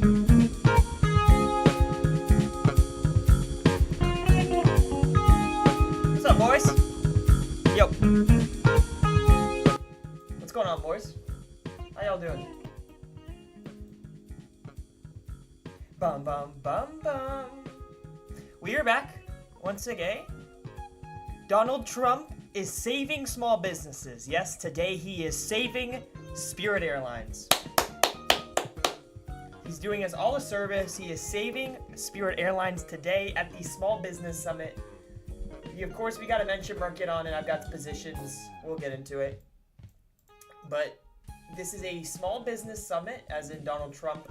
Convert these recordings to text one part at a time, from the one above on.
What's up, boys? Yo. What's going on, boys? How y'all doing? Bum bum bum bum. We are back once again. Donald Trump is saving small businesses. Yes, today he is saving Spirit Airlines. He's doing us all a service. He is saving Spirit Airlines today at the Small Business Summit. Of course, we got a mention market on it. I've got the positions. We'll get into it. But this is a small business summit, as in Donald Trump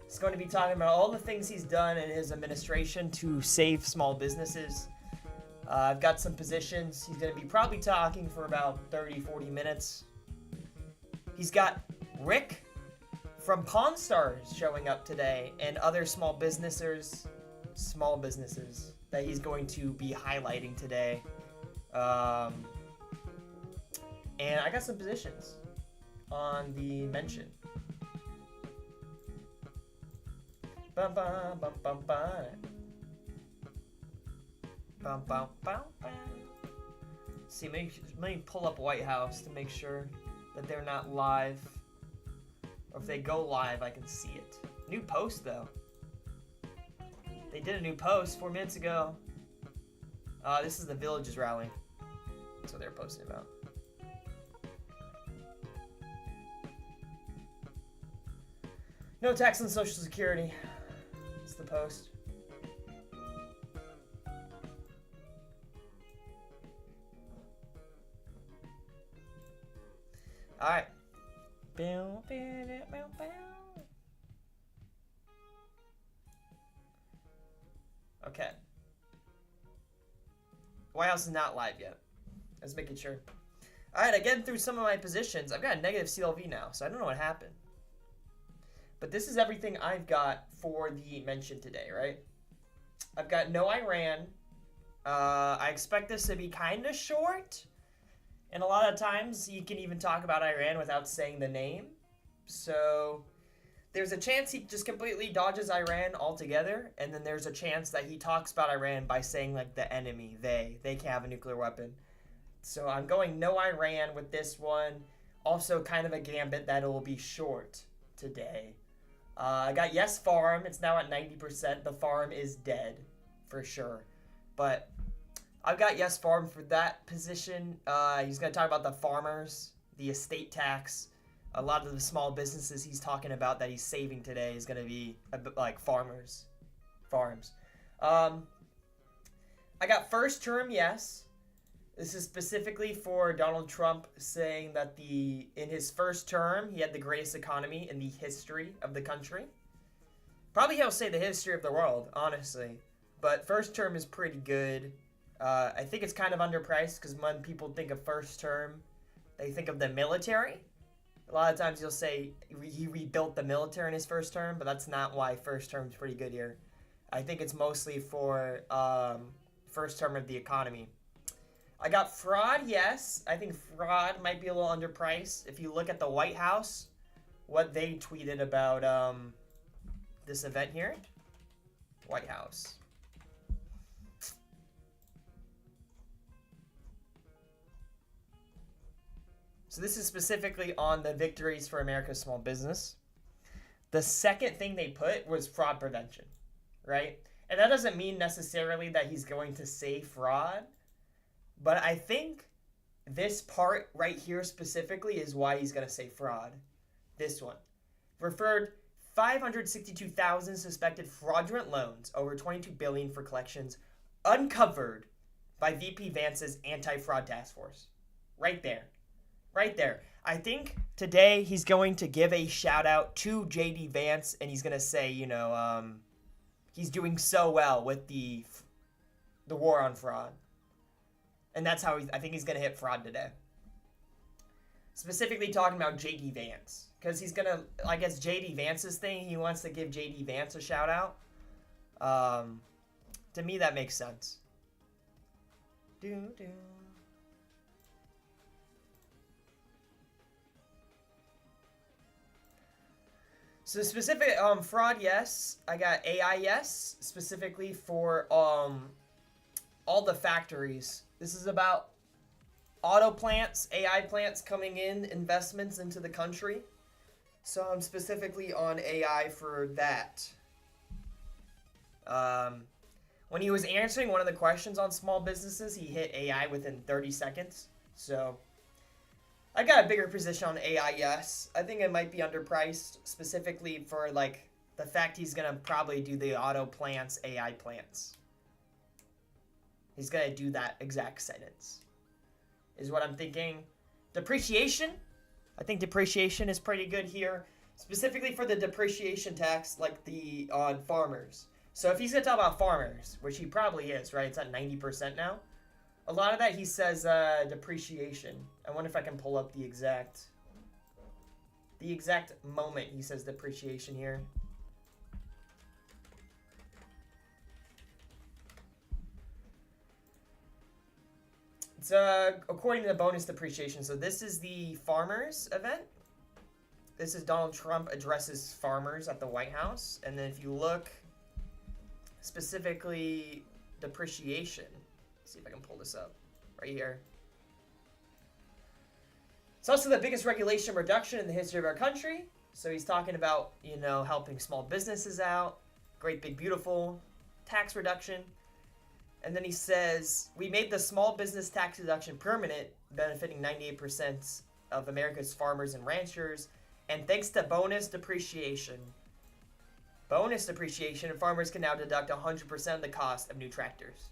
is going to be talking about all the things he's done in his administration to save small businesses. I've got some positions. He's going to be probably talking for about 30, 40 minutes. He's got Rick from Pawn Stars showing up today and other small businesses that he's going to be highlighting today. And I got some positions on the mention. Bum, bum, bum, bum, bum. Bum, bum, bum, bum. See, let me pull up White House to make sure that they're not live. Or if they go live, I can see it. New post, though. They did a new post 4 minutes ago. This is the Villages rally. That's what they're posting about. No tax on Social Security. It's the post. All right. Okay. White House is not live yet. I was making sure. All right, again through some of my positions. I've got a negative CLV now, so I don't know what happened. But this is everything I've got for the mention today, right? I've got no Iran. I expect this to be kind of short. And a lot of times you can even talk about Iran without saying the name. So there's a chance he just completely dodges Iran altogether. And then there's a chance that he talks about Iran by saying like the enemy, they can have a nuclear weapon. So I'm going no Iran with this one. Also kind of a gambit that it will be short today. I got yes farm. It's now at 90%. The farm is dead for sure. But I've got yes farm for that position. He's going to talk about the farmers, the estate tax. A lot of the small businesses he's talking about that he's saving today is going to be like farms. I got first term yes. This is specifically for Donald Trump saying that in his first term, he had the greatest economy in the history of the country. Probably he'll say the history of the world, honestly. But first term is pretty good. I think it's kind of underpriced because when people think of first term, they think of the military. A lot of times you'll say he rebuilt the military in his first term, but that's not why first term is pretty good here. I think it's mostly for first term of the economy. I got fraud, yes. I think fraud might be a little underpriced. If you look at the White House, what they tweeted about this event here. White House. So this is specifically on the Victories for America's Small Business. The second thing they put was fraud prevention, right? And that doesn't mean necessarily that he's going to say fraud. But I think this part right here specifically is why he's going to say fraud. This one. Referred 562,000 suspected fraudulent loans, over $22 billion for collections, uncovered by VP Vance's anti-fraud task force. Right there. Right there. I think today he's going to give a shout out to JD Vance and he's going to say, he's doing so well with the war on fraud. And that's how I think he's going to hit fraud today. Specifically talking about JD Vance. Because he's going to, I guess JD Vance's thing, he wants to give JD Vance a shout out. To me, that makes sense. So specific fraud, yes. I got AI, yes. Specifically for all the factories. This is about auto plants, AI plants coming in, investments into the country. So I'm specifically on AI for that. When he was answering one of the questions on small businesses, he hit AI within 30 seconds. So I got a bigger position on AI, yes. I think it might be underpriced, specifically for like the fact he's gonna probably do the auto plants, AI plants. He's gonna do that exact sentence, is what I'm thinking. Depreciation, I think depreciation is pretty good here, specifically for the depreciation tax, like the on farmers. So if he's gonna talk about farmers, which he probably is, right? It's at 90% now. A lot of that he says depreciation. I wonder if I can pull up the exact moment he says depreciation here. It's according to the bonus depreciation. So this is the farmers event. This is Donald Trump addresses farmers at the White House. And then if you look specifically depreciation, see if I can pull this up right here. It's also the biggest regulation reduction in the history of our country. So he's talking about, you know, helping small businesses out, great big beautiful tax reduction. And then he says, we made the small business tax deduction permanent, benefiting 98% of America's farmers and ranchers. And thanks to bonus depreciation, farmers can now deduct 100% of the cost of new tractors.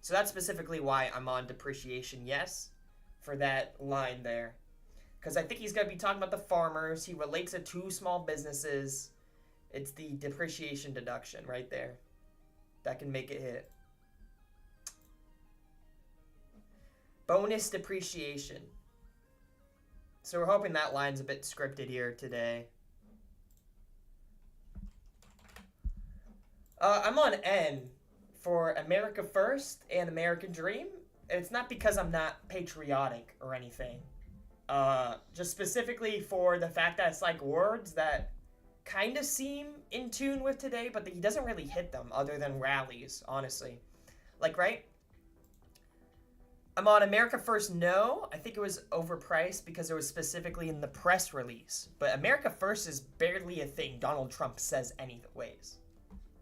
So that's specifically why I'm on depreciation, yes, for that line there. Because I think he's going to be talking about the farmers. He relates it to small businesses. It's the depreciation deduction right there that can make it hit. Bonus depreciation. So we're hoping that line's a bit scripted here today. I'm on N for America First and American Dream. And it's not because I'm not patriotic or anything. Just specifically for the fact that it's like words that kind of seem in tune with today, but he doesn't really hit them other than rallies, honestly. Like, right? I'm on America First, no. I think it was overpriced because it was specifically in the press release. But America First is barely a thing Donald Trump says anyways.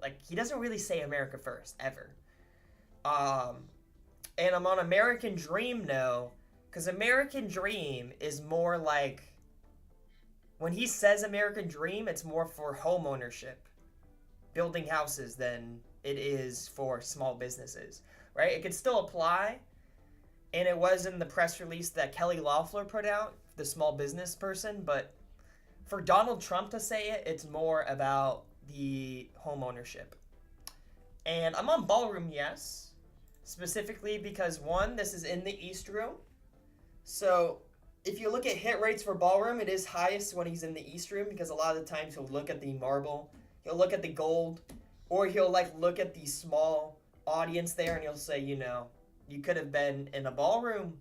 Like, he doesn't really say America First, ever. And I'm on American Dream, no. Because American Dream is more like... When he says American Dream, it's more for home ownership. Building houses than it is for small businesses. Right? It could still apply... And it was in the press release that Kelly Loeffler put out, the small business person. But for Donald Trump to say it, it's more about the home ownership. And I'm on Ballroom, yes. Specifically because, one, this is in the East Room. So if you look at hit rates for Ballroom, it is highest when he's in the East Room. Because a lot of the times he'll look at the marble, he'll look at the gold, or he'll like look at the small audience there and he'll say, you know, you could have been in a ballroom.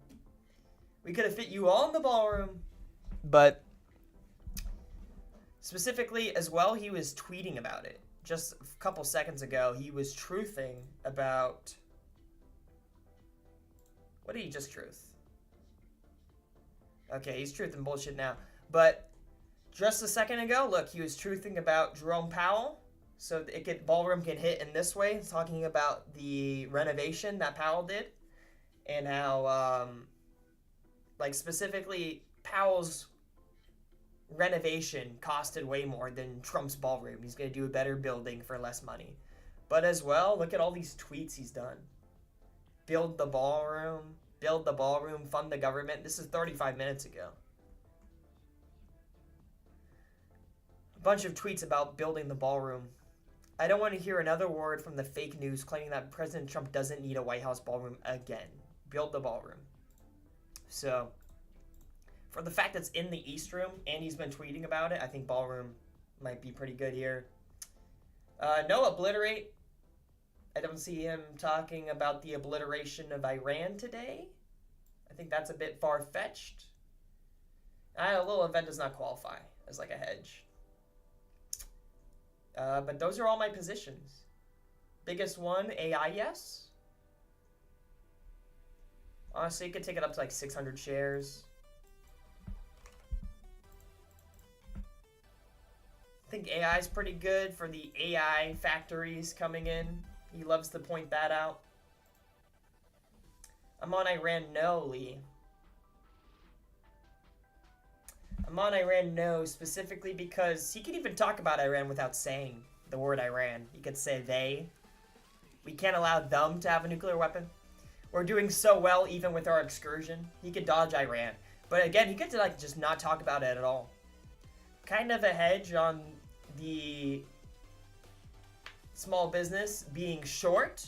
We could have fit you all in the ballroom. But specifically as well, he was tweeting about it. Just a couple seconds ago, he was truthing about... What did he just truth? Okay, he's truthing bullshit now. But just a second ago, look, he was truthing about Jerome Powell. So Ballroom can hit in this way. He's talking about the renovation that Powell did. And how, like, specifically, Powell's renovation costed way more than Trump's ballroom. He's going to do a better building for less money. But as well, look at all these tweets he's done. Build the ballroom, fund the government. This is 35 minutes ago. A bunch of tweets about building the ballroom. I don't want to hear another word from the fake news claiming that President Trump doesn't need a White House ballroom again. Build the ballroom. So, for the fact that it's in the East Room and he's been tweeting about it, I think ballroom might be pretty good here. No obliterate. I don't see him talking about the obliteration of Iran today. I think that's a bit far-fetched. A little event does not qualify as like a hedge. But those are all my positions. Biggest one, AI, yes. Honestly, you could take it up to like 600 shares. I think AI is pretty good for the AI factories coming in. He loves to point that out. I'm on Iran no, Lee. I'm on Iran no specifically because he can even talk about Iran without saying the word Iran. He could say they. We can't allow them to have a nuclear weapon. We're doing so well even with our excursion. He could dodge Iran. But again, he could like just not talk about it at all. Kind of a hedge on the small business being short,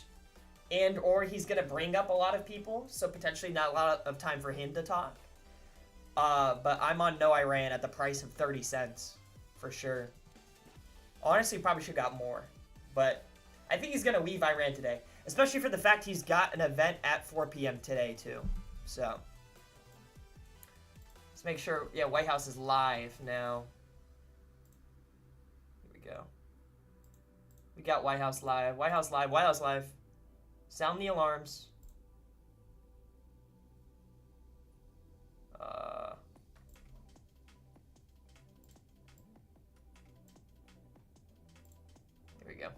and or he's going to bring up a lot of people, so potentially not a lot of time for him to talk. But I'm on no Iran at the price of 30 cents for sure. Honestly, probably should have got more, but I think he's going to leave Iran today, especially for the fact he's got an event at 4 p.m. today too. So let's make sure. Yeah, White House is live now. Here we go. We got White House live. White House live. White House live. Sound the alarms. Here we go.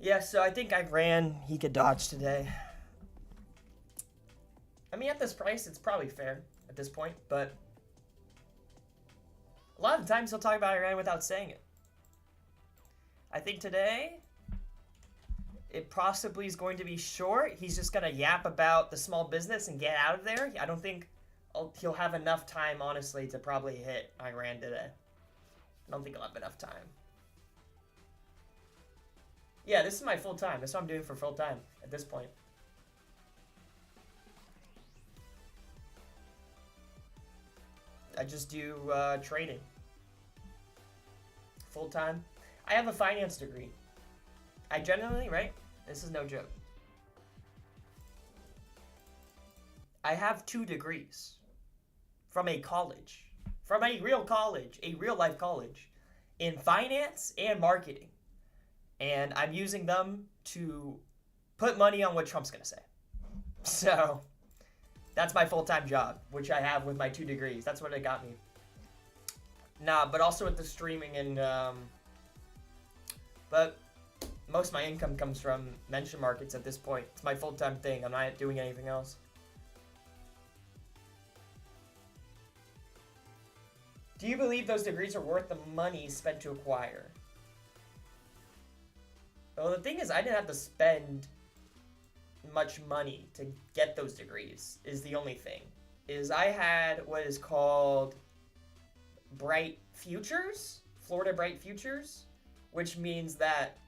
Yeah, so I think Iran, he could dodge today. I mean, at this price, it's probably fair at this point, but a lot of times he'll talk about Iran without saying it. I think today, it possibly is going to be short. He's just going to yap about the small business and get out of there. I don't think he'll have enough time, honestly, to probably hit Iran today. I don't think he'll have enough time. Yeah, this is my full time. That's what I'm doing for full time at this point. I just do trading. Full time. I have a finance degree. I generally, right? This is no joke. I have 2 degrees from a college. From a real college. A real life college. In finance and marketing. And I'm using them to put money on what Trump's going to say. So that's my full-time job, which I have with my 2 degrees. That's what it got me. Nah, but also with the streaming and, but most of my income comes from mention markets at this point. It's my full-time thing. I'm not doing anything else. Do you believe those degrees are worth the money spent to acquire? Well, the thing is, I didn't have to spend much money to get those degrees, is the only thing. Is I had what is called Bright Futures, Florida Bright Futures, which means that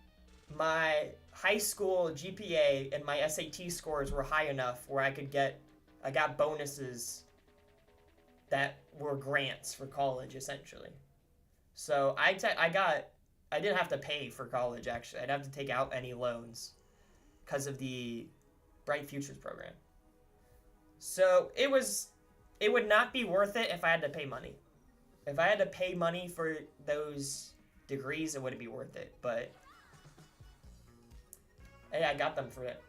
my high school GPA and my SAT scores were high enough where I got bonuses that were grants for college, essentially. So I didn't have to pay for college, actually. I didn't have to take out any loans because of the Bright Futures program. So it would not be worth it if I had to pay money. If I had to pay money for those degrees, it wouldn't be worth it. But hey, I got them for it.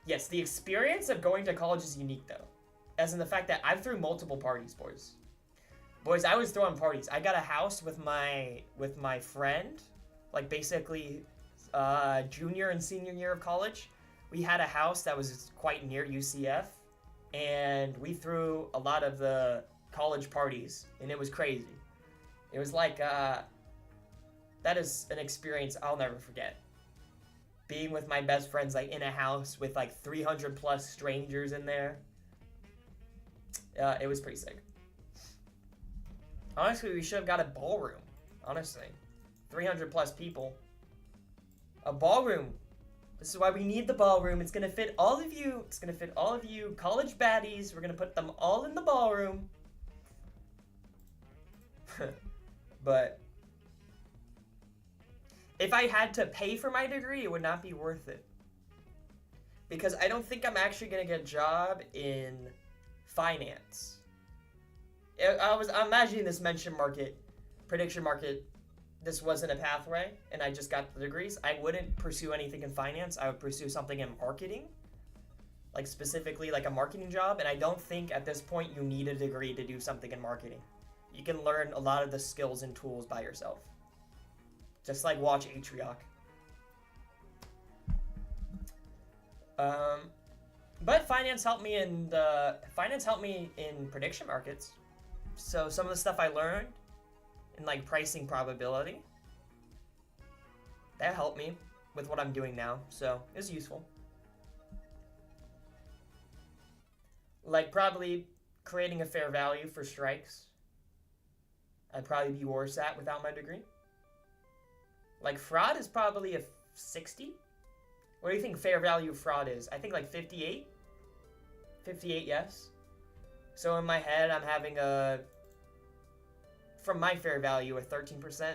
Yes, the experience of going to college is unique, though. As in the fact that I've threw multiple parties, boys. Boys, I was throwing parties. I got a house with my friend, like basically junior and senior year of college. We had a house that was quite near UCF, and we threw a lot of the college parties, and it was crazy. It was like, that is an experience I'll never forget. Being with my best friends, like in a house with like 300 plus strangers in there. It was pretty sick. Honestly, we should have got a ballroom. Honestly. 300 plus people. A ballroom. This is why we need the ballroom. It's going to fit all of you. It's going to fit all of you college baddies. We're going to put them all in the ballroom. But if I had to pay for my degree, it would not be worth it. because I don't think I'm actually gonna get a job in finance. I'm imagining this prediction market, this wasn't a pathway, and I just got the degrees. I wouldn't pursue anything in finance. I would pursue something in marketing, like specifically like a marketing job. And I don't think at this point you need a degree to do something in marketing. You can learn a lot of the skills and tools by yourself. Just like watch Atrioc. But finance helped me in prediction markets. So some of the stuff I learned in like pricing probability, that helped me with what I'm doing now. So it's useful. Like probably creating a fair value for strikes. I'd probably be worse at without my degree. Like fraud is probably a 60. What do you think fair value of fraud is? I think like 58. 58, yes. So in my head, I'm having from my fair value, a 13%.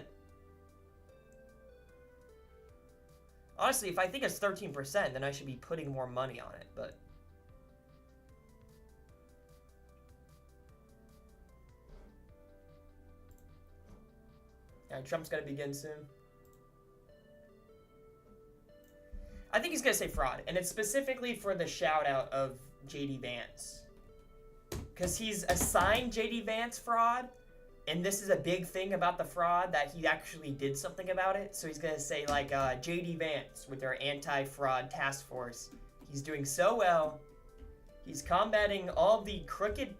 Honestly, if I think it's 13%, then I should be putting more money on it, but... Yeah, Trump's gonna begin soon. I think he's gonna say fraud, and it's specifically for the shout-out of JD Vance. Because he's assigned JD Vance fraud, and this is a big thing about the fraud, that he actually did something about it. So he's gonna say like JD Vance with their anti-fraud task force. He's doing so well. He's combating all the crooked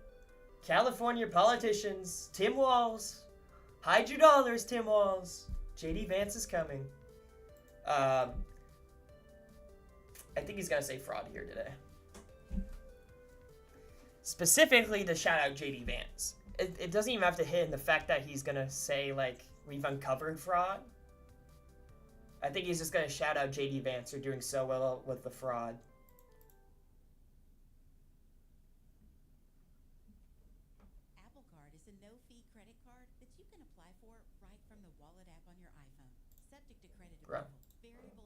California politicians. Tim Walz. Hide your dollars, Tim Walz. JD Vance is coming. I think he's gonna say fraud here today. Specifically to shout out JD Vance. It doesn't even have to hit in the fact that he's gonna say like we've uncovered fraud. I think he's just gonna shout out JD Vance for doing so well with the fraud. Apple Card is a no-fee credit card that you can apply for right from the Wallet app on your iPhone. Subject to credit approval. Variable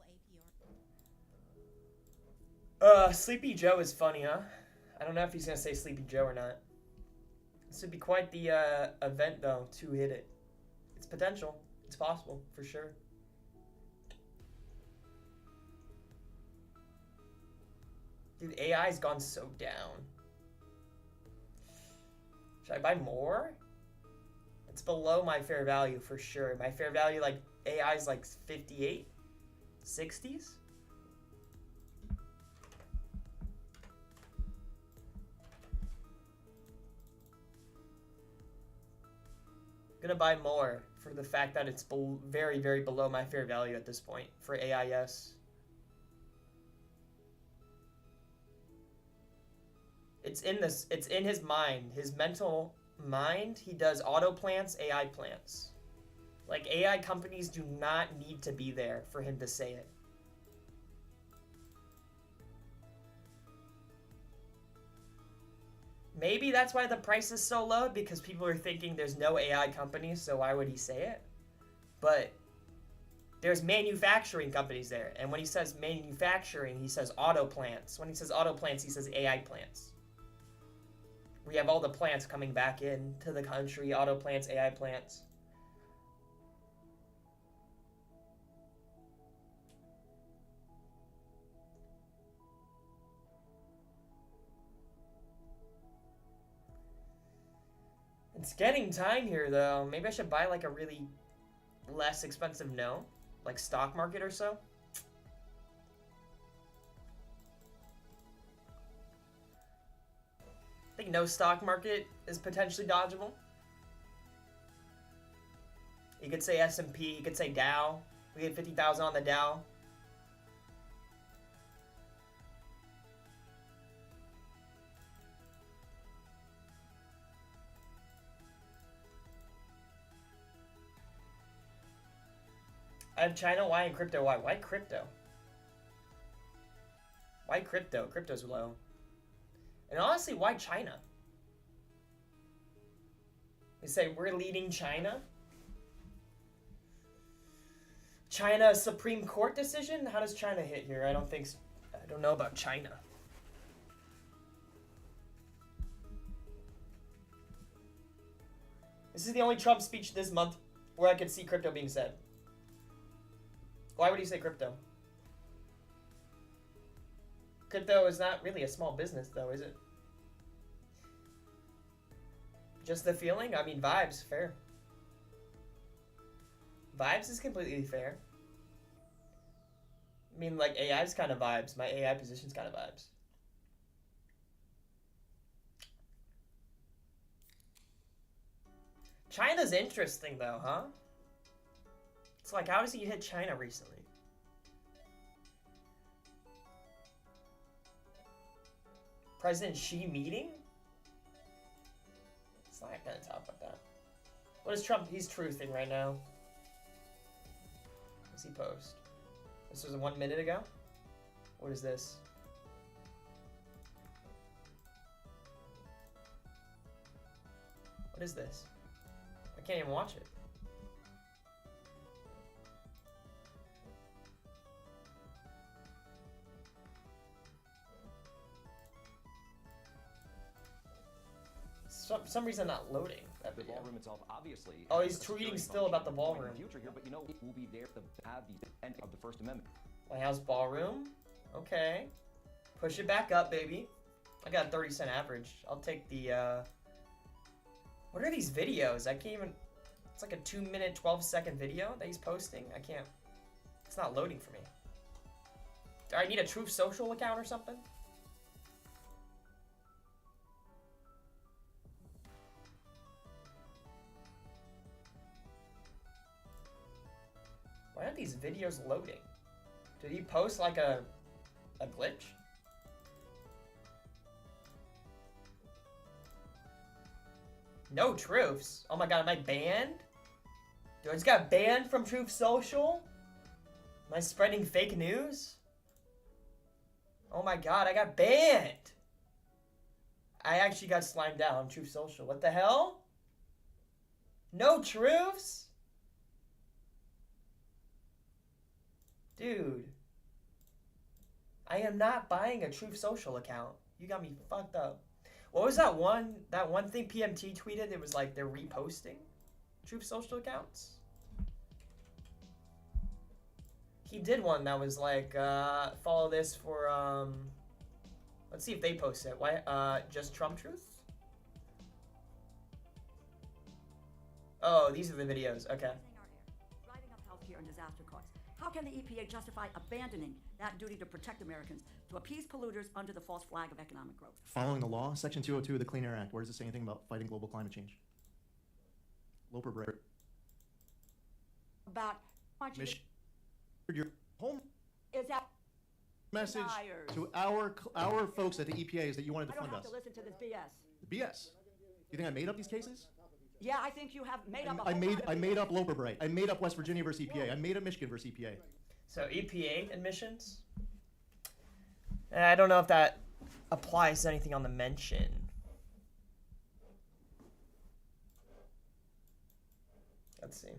APR. Sleepy Joe is funny, huh? I don't know if he's gonna say Sleepy Joe or not. This would be quite the event, though, to hit it. It's potential. It's possible, for sure. Dude, AI's gone so down. Should I buy more? It's below my fair value, for sure. My fair value, like, AI's like 58? 60s? Gonna buy more for the fact that it's very, very below my fair value at this point for AIS. It's in his mind, his mental mind. He does auto plants, AI plants. Like AI companies do not need to be there for him to say it. Maybe that's why the price is so low, because people are thinking there's no AI companies, so why would he say it? But there's manufacturing companies there, and when he says manufacturing, he says auto plants. When he says auto plants, he says AI plants. We have all the plants coming back into the country, auto plants, AI plants. It's getting time here, though. Maybe I should buy, like, a really less expensive no? Like, stock market or so? I think no stock market is potentially dodgeable. You could say S&P, you could say Dow. We get 50,000 on the Dow. I have China, why, and crypto, why? Why crypto? Why crypto? Crypto's low. And honestly, why China? They say we're leading China. China Supreme Court decision? How does China hit here? I don't think I don't know about China. This is the only Trump speech this month where I could see crypto being said. Why would he say crypto? Crypto is not really a small business, though, is it? Just the feeling? I mean, vibes, fair. Vibes is completely fair. I mean, like, AI's kind of vibes. My AI position's kind of vibes. China's interesting, though, huh? It's like, how does he hit China recently? President Xi meeting? It's not gonna talk about that. What is Trump? He's truthing right now. What does he post? This was 1 minute ago? What is this? What is this? I can't even watch it. For some reason not loading that The video. ballroom itself, obviously. Oh, has he's a security tweeting still about the function ballroom. in the future here, but you know, it will be there to have the end of the First Amendment. White House ballroom. Okay. Push it back up, baby. I got a 30-cent average. I'll take the, What are these videos? I can't even... It's like a 2-minute, 12-second video that he's posting. I can't... It's not loading for me. Do I need a Truth Social account or something? Why aren't these videos loading? Did he post like a glitch? No truths. Oh my god, am I banned? Dude, I just got banned from Truth Social? Am I spreading fake news? Oh my god, I got banned! I actually got slimed out on Truth Social. What the hell? No truths? Dude. I am not buying a Truth Social account. You got me fucked up. What was that one thing PMT tweeted? It was like they're reposting Truth Social accounts. He did one that was like, follow this for, let's see if they post it. Why, just Trump Truth? Oh, these are the videos. Okay. Driving up healthcare and disaster costs. How can the EPA justify abandoning that duty to protect Americans to appease polluters under the false flag of economic growth? Following the law, Section 202 of the Clean Air Act, where does it say anything about fighting global climate change? Loper Bright. About Mission. Your home is that message liars. to our folks at the EPA is that you wanted to I don't fund have us. to listen to this BS. BS. You think I made up these cases? Yeah, I think you have made up a I whole made lot of I made BS. up Loper Bright. I made up West Virginia versus EPA. I made up Michigan versus EPA. So EPA admissions. I don't know if that applies to anything on the mention. Let's see.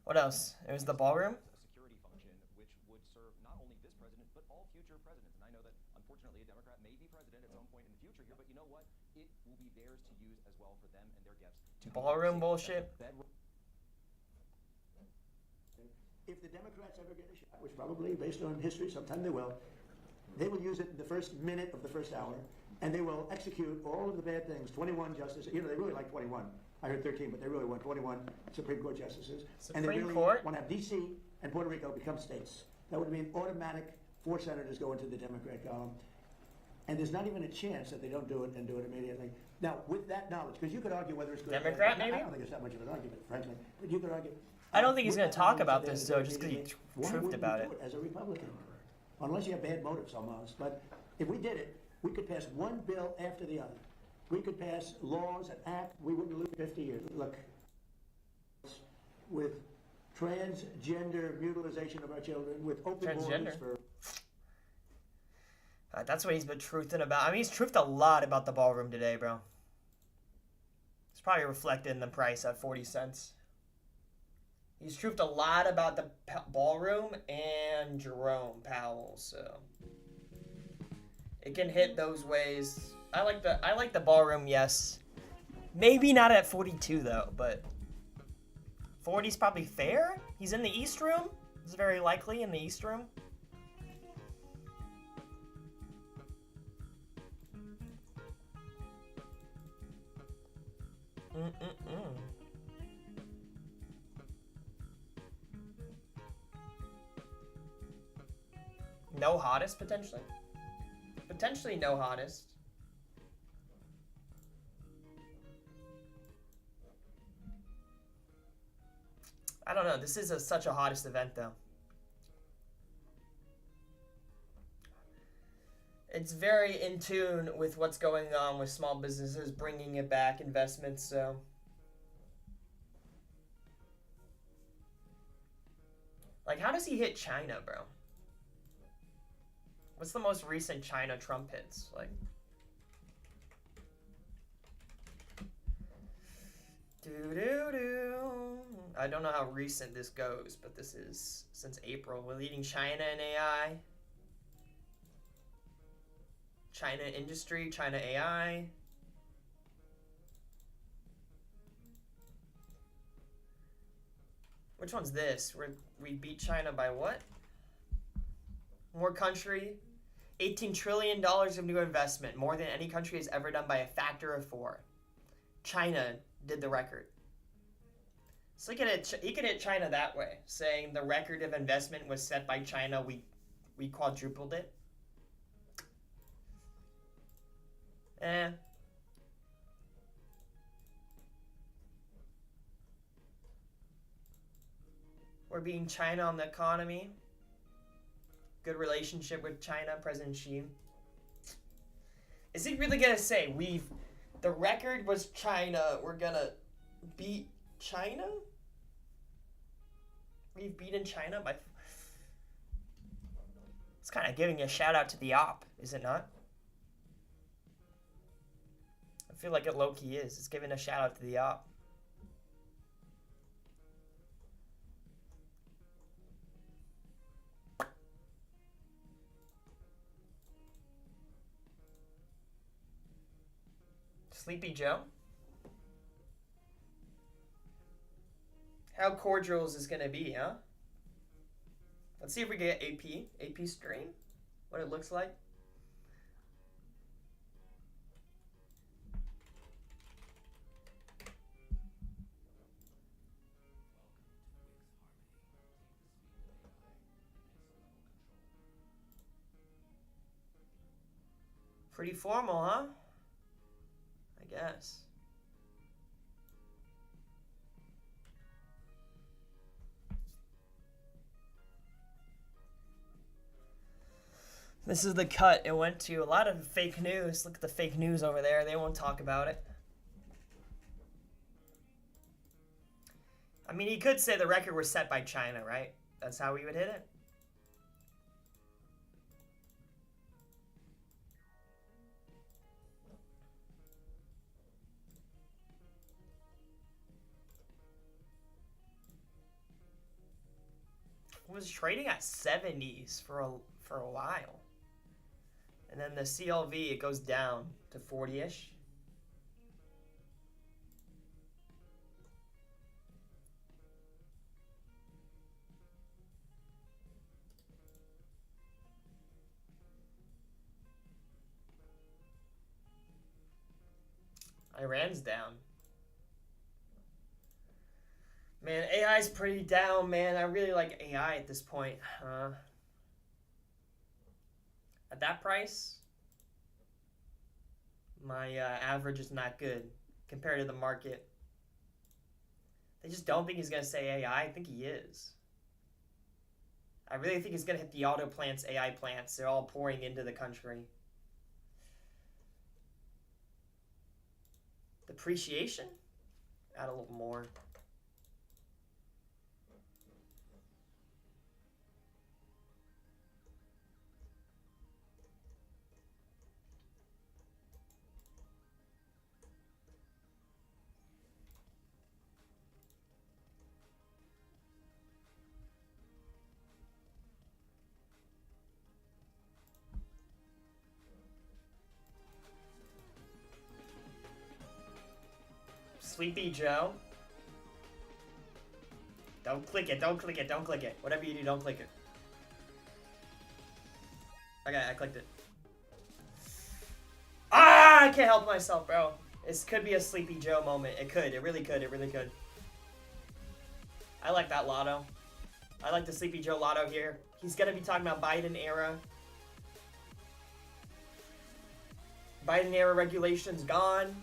What else? It was the ballroom. A security function which would serve not only this president, but all future presidents. And I know that, unfortunately, a Democrat may be president at some point in the future here, but you know what? It will be theirs to use as well for them and their guests. To Ballroom bullshit. If the Democrats ever get a shot, which probably, based on history, sometime they will use it in the first minute of the first hour, and they will execute all of the bad things. 21 justices, you know, they really like 21. I heard 13, but they really want 21 Supreme Court justices. And they Supreme really Court? want to have D.C. and Puerto Rico become states. That would mean automatic 4 senators go into the Democrat column. And there's not even a chance that they don't do it and do it immediately. Now, with that knowledge, because you could argue whether it's good or bad. Democrat, maybe? I don't think it's that much of an argument, frankly. But you could argue. I don't think he's with gonna that talk knowledge about that this, they're though, just 'cause he immediately, why truthed wouldn't about you it. do as a Republican? Unless you have bad motives almost. But if we did it, we could pass one bill after the other. We could pass laws and act, we wouldn't lose 50 years. Look, with transgender mutilization of our children, with open borders Transgender? for That's what he's been truthing about. I mean, he's truthed a lot about the ballroom today, bro. It's probably reflected in the price at 40 cents. He's truthed a lot about the ballroom and Jerome Powell, so it can hit those ways. I like the ballroom, yes. Maybe not at 42 though, but 40's probably fair. He's in the East Room. It's very likely in the East Room. No hottest, potentially? Potentially no hottest. I don't know. This is such a hottest event, though. It's very in tune with what's going on with small businesses, bringing it back, investments, so... Like, how does he hit China, bro? What's the most recent China Trump hits? Like... Doo-doo-doo. I don't know how recent this goes, but this is since April. We're leading China in AI. China industry, China AI. Which one's this? We beat China by what? More country. $18 trillion of new investment. More than any country has ever done by a factor of 4. China did the record. So he could hit China that way, saying the record of investment was set by China. We quadrupled it. We're beating China on the economy. Good relationship with China, President Xi. Is he really gonna say the record was China, we're gonna beat China? We've beaten China by... It's kind of giving a shout out to the op, is it not? I feel like it low-key is. It's giving a shout out to the op. Sleepy Joe? How cordial is this gonna be, huh? Let's see if we get AP stream, what it looks like. Pretty formal, huh? I guess. This is the cut it went to. A lot of fake news. Look at the fake news over there. They won't talk about it. I mean, he could say the record was set by China, right? That's how we would hit it. It was trading at 70s for a while. And then the CLV, it goes down to 40-ish. Iran's down. Man, AI's pretty down, man. I really like AI at this point. At that price, my average is not good compared to the market. They just don't think he's going to say AI. I think he is. I really think he's going to hit the auto plants, AI plants. They're all pouring into the country. Depreciation? Add a little more. Sleepy Joe. Don't click it, don't click it, don't click it. Whatever you do, don't click it. Okay, I clicked it. Ah, I can't help myself, bro. This could be a Sleepy Joe moment. It could, it really could, it really could. I like that lotto. I like the Sleepy Joe lotto here. He's gonna be talking about Biden era. Biden era regulations gone.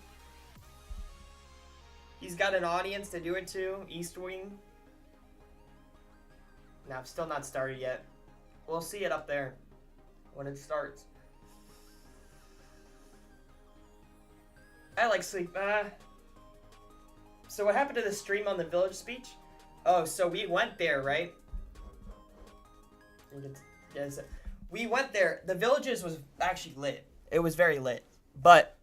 He's got an audience to do it to. East Wing. No, I'm still not started yet. We'll see it up there when it starts. I like sleep. So what happened to the stream on the Village speech? Oh, so we went there, right? Yes, we went there. The Villages was actually lit. It was very lit. But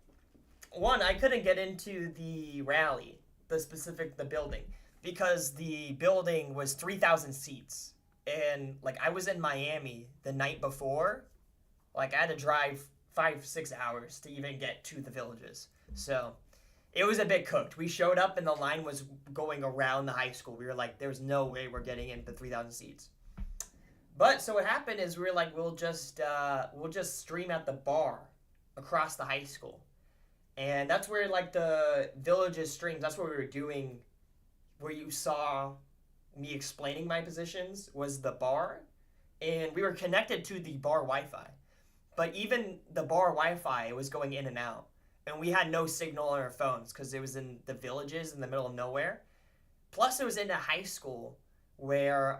one, I couldn't get into the rally, the building, because the building was 3,000 seats. And like I was in Miami the night before. Like I had to drive 5-6 hours to even get to the Villages. So it was a bit cooked. We showed up and the line was going around the high school. We were like, there's no way we're getting into 3,000 seats. But so what happened is we were like, we'll just stream at the bar across the high school. And that's where like the Villages streams, that's what we were doing, where you saw me explaining my positions was the bar. And we were connected to the bar Wi-Fi. But even the bar Wi-Fi, it was going in and out. And we had no signal on our phones because it was in the Villages in the middle of nowhere. Plus, it was in a high school where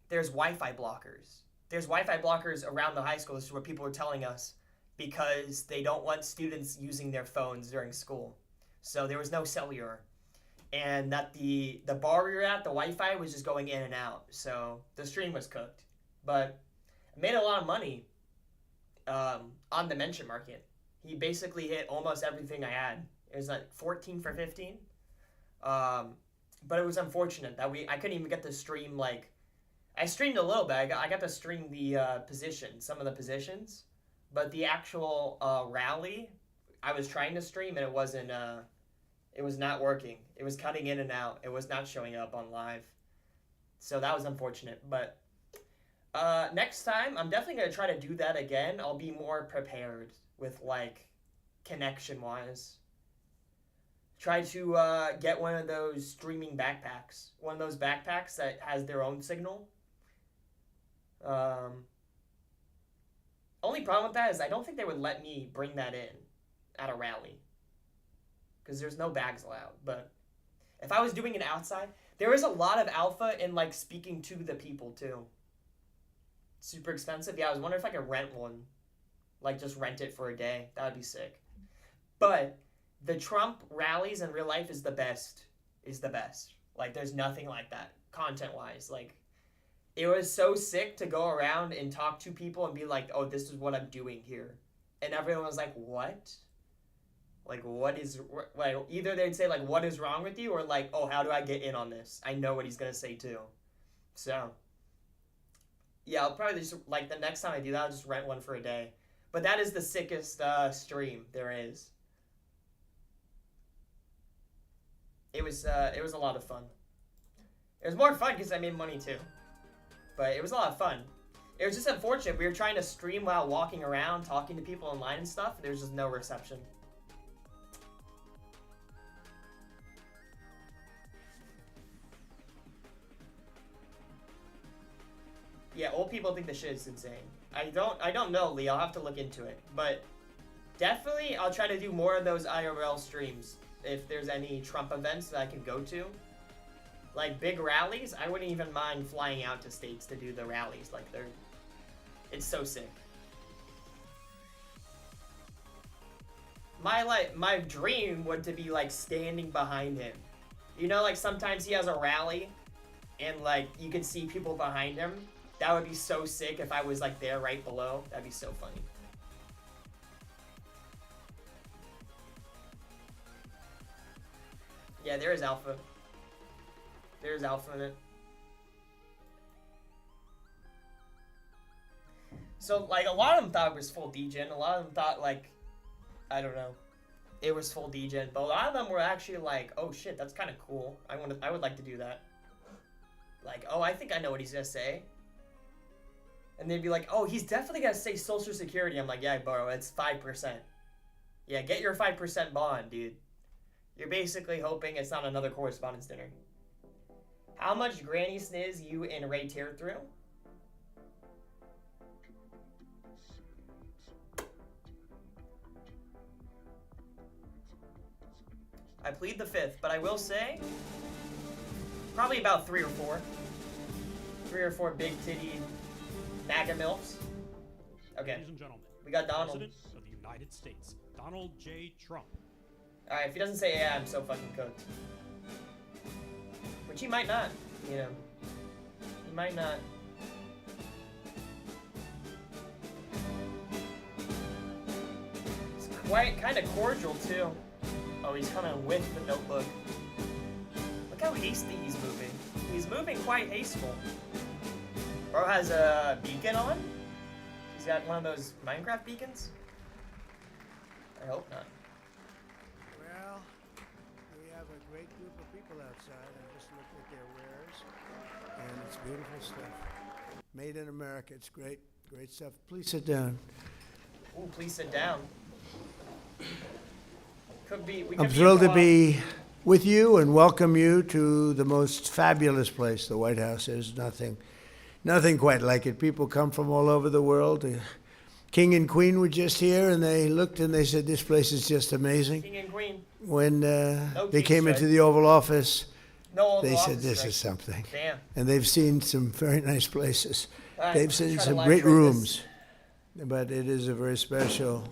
there's Wi-Fi blockers. There's Wi-Fi blockers around the high school. This is what people were telling us because they don't want students using their phones during school. So there was no cellular. And that the bar we were at, the Wi-Fi was just going in and out. So the stream was cooked. But I made a lot of money on the mention market. He basically hit almost everything I had. It was like 14 for 15. But it was unfortunate that I couldn't even get to stream, like, I streamed a little bit. I got to stream the some of the positions. But the actual rally, I was trying to stream and it wasn't, it was not working. It was cutting in and out. It was not showing up on live. So that was unfortunate. But next time, I'm definitely going to try to do that again. I'll be more prepared with, like, connection-wise. Try to get one of those streaming backpacks. One of those backpacks that has their own signal. Only problem with that is I don't think they would let me bring that in at a rally. Because there's no bags allowed. But if I was doing it outside, there is a lot of alpha in, like, speaking to the people, too. Super expensive. Yeah, I was wondering if I could rent one. Like, just rent it for a day. That would be sick. But the Trump rallies in real life is the best. Like, there's nothing like that, content-wise. Like, it was so sick to go around and talk to people and be like, oh, this is what I'm doing here. And everyone was like, what? Like, what is... Like, either they'd say, like, what is wrong with you? Or, like, oh, how do I get in on this? I know what he's going to say, too. So, yeah, I'll probably just... Like, the next time I do that, I'll just rent one for a day. But that is the sickest stream there is. It was a lot of fun. It was more fun because I made money too. But it was a lot of fun. It was just unfortunate. We were trying to stream while walking around, talking to people online and stuff. There's just no reception. Yeah, old people think the shit is insane. I don't know, Lee. I'll have to look into it. But definitely, I'll try to do more of those IRL streams if there's any Trump events that I can go to. Like big rallies, I wouldn't even mind flying out to states to do the rallies. Like it's so sick. My dream would to be like standing behind him. You know, like sometimes he has a rally, and like you can see people behind him. That would be so sick if I was like there right below. That'd be so funny. Yeah, there is alpha. There's alpha in it. So like a lot of them thought it was full degen. A lot of them thought like, I don't know. it was full degen, but a lot of them were actually like, oh shit, that's kind of cool. I would like to do that. Like, oh, I think I know what he's gonna say. And they'd be like, oh, he's definitely gonna say Social Security. I'm like, yeah, bro, it's 5%. Yeah, get your 5% bond, dude. You're basically hoping it's not another correspondence dinner. How much Granny Sniz you and Ray tear through? I plead the fifth, but I will say, probably about 3 or 4. 3 or 4 big titty MAGA MILFs. Okay. Ladies and gentlemen, We got Donald. President of the United States, Donald J. Trump. Alright, if he doesn't say yeah, I'm so fucking cooked. Which he might not, you know. He might not. It's quite kind of cordial too. Oh, he's coming with the notebook. Look how hasty he's moving. He's moving quite hasteful. Bro has a beacon on. He's got one of those Minecraft beacons. I hope not. Well, we have a great group of people outside. I just looked at their wares, and it's beautiful stuff. Made in America. It's great, great stuff. Please sit down. Ooh, please sit down. I'm thrilled to be with you and welcome you to the most fabulous place, the White House. There's nothing quite like it. People come from all over the world. The King and Queen were just here, and they looked and they said, this place is just amazing. King and Queen. When No they king came strike. into the Oval Office, No Oval they said, Office this strike. is something. Damn. And they've seen some very nice places. All right, They've let's seen try to some live great through rooms. this. But it is a very special